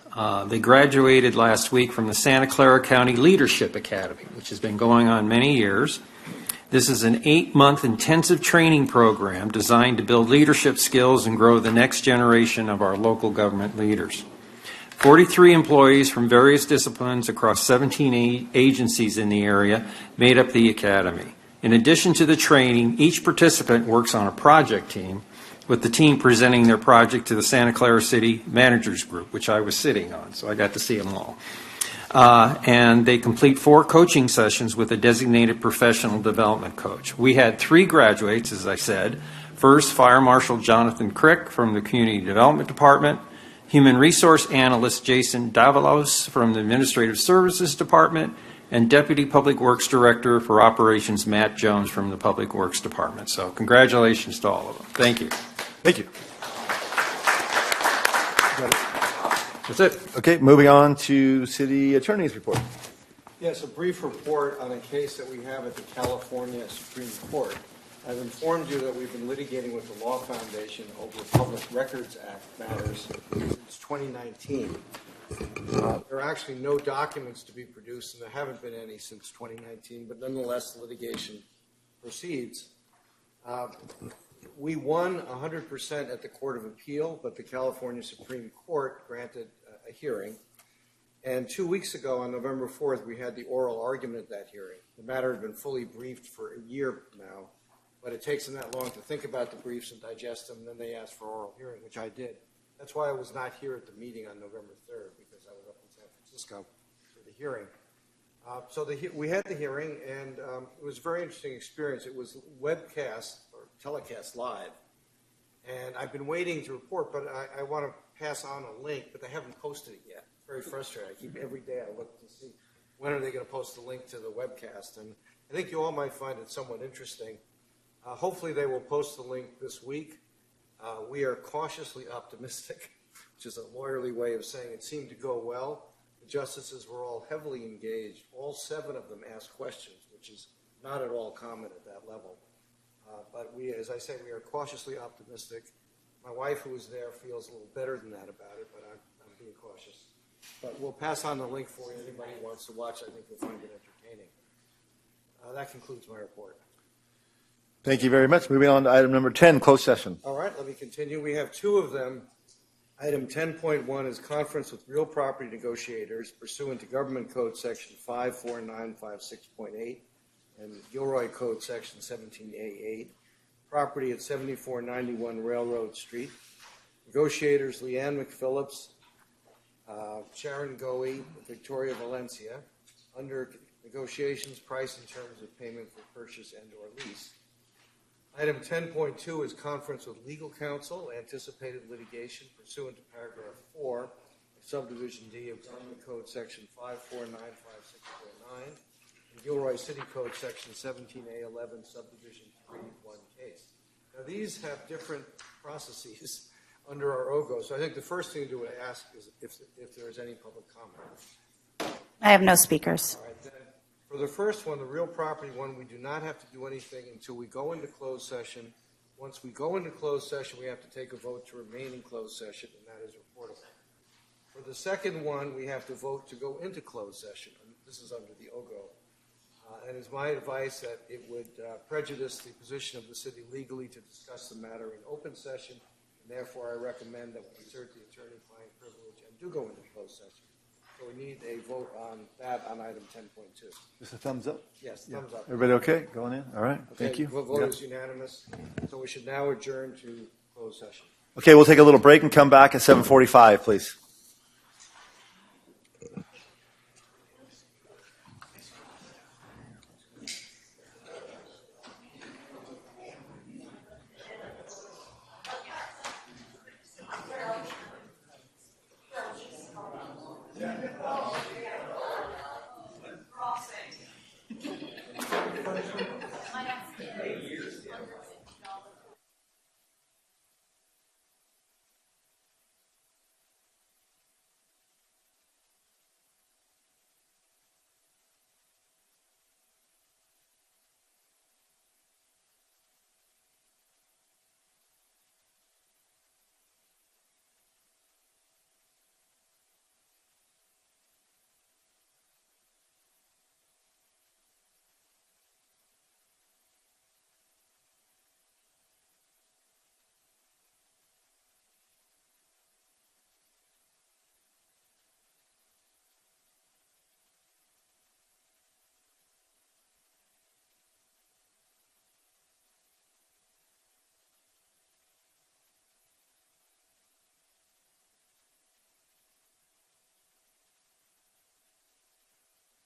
They graduated last week from the Santa Clara County Leadership Academy, which has been going on many years. This is an 8-month intensive training program designed to build leadership skills and grow the next generation of our local government leaders. 43 employees from various disciplines across 17 agencies in the area made up the academy. In addition to the training, each participant works on a project team, with the team presenting their project to the Santa Clara City Managers Group, which I was sitting on, so I got to see them all. And they complete 4 coaching sessions with a designated professional development coach. We had 3 graduates, as I said, First, Fire Marshal Jonathan Crick from the Community Development Department, Human Resource Analyst Jason Davalos from the Administrative Services Department, and Deputy Public Works Director for Operations Matt Jones from the Public Works Department. So congratulations to all of them. Thank you. Thank you. That's it. Okay, moving on to City Attorney's report. Yes, a brief report on a case that we have at the California Supreme Court. I've informed you that we've been litigating with the Law Foundation over Public Records Act matters since 2019. There are actually no documents to be produced, and there haven't been any since 2019, but nonetheless, the litigation proceeds. We won 100% at the Court of Appeal, but the California Supreme Court granted a hearing. And 2 weeks ago, on November 4th, we had the oral argument at that hearing. The matter had been fully briefed for a year now, but it takes them that long to think about the briefs and digest them, and then they asked for oral hearing, which I did. That's why I was not here at the meeting on November 3rd, because I was up in San Francisco for the hearing. We had the hearing, and it was a very interesting experience. It was webcast or telecast live, and I've been waiting to report, but I want to pass on a link, but they haven't posted it yet. Very frustrating. Every day I look to see when are they going to post the link to the webcast, and I think you all might find it somewhat interesting. Hopefully they will post the link this week. We are cautiously optimistic, which is a lawyerly way of saying it seemed to go well. The justices were all heavily engaged. All 7 of them asked questions, which is not at all common at that level. But we, as I say, we are cautiously optimistic. My wife, who was there, feels a little better than that about it, but I'm being cautious. But we'll pass on the link for you. Anybody who wants to watch, I think you'll find it entertaining. That concludes my report. Thank you very much. Moving on to item number 10, closed session. All right, let me continue. We have 2 of them. Item 10.1 is conference with real property negotiators pursuant to Government Code Section 54956.8 and Gilroy Code Section 17A8. Property at 7491 Railroad Street. Negotiators Leanne McPhillips, Sharon Goey, Victoria Valencia. Under negotiations, price and terms of payment for purchase and or lease. Item 10.2 is conference with legal counsel, anticipated litigation pursuant to paragraph 4 of subdivision D of Government Code Section 54956.9 and Gilroy City Code Section 17A11 subdivision 3.1 case. Now these have different processes under our OGO, so I think the first thing to do is ask is if there is any public comment. I have no speakers. All right, then. For the first one, the real property one, we do not have to do anything until we go into closed session. Once we go into closed session, we have to take a vote to remain in closed session, and that is reportable. For the second one, we have to vote to go into closed session. And this is under the OGO. And it's my advice that it would prejudice the position of the city legally to discuss the matter in open session, and therefore I recommend that we assert the attorney-client privilege and do go into closed session. So we need a vote on that on item 10.2. Just a thumbs up? Yes, thumbs up. Everybody okay? Going in? All right. Okay, Thank you. the vote is unanimous. So we should now adjourn to closed session. Okay, we'll take a little break and come back at 7:45, please.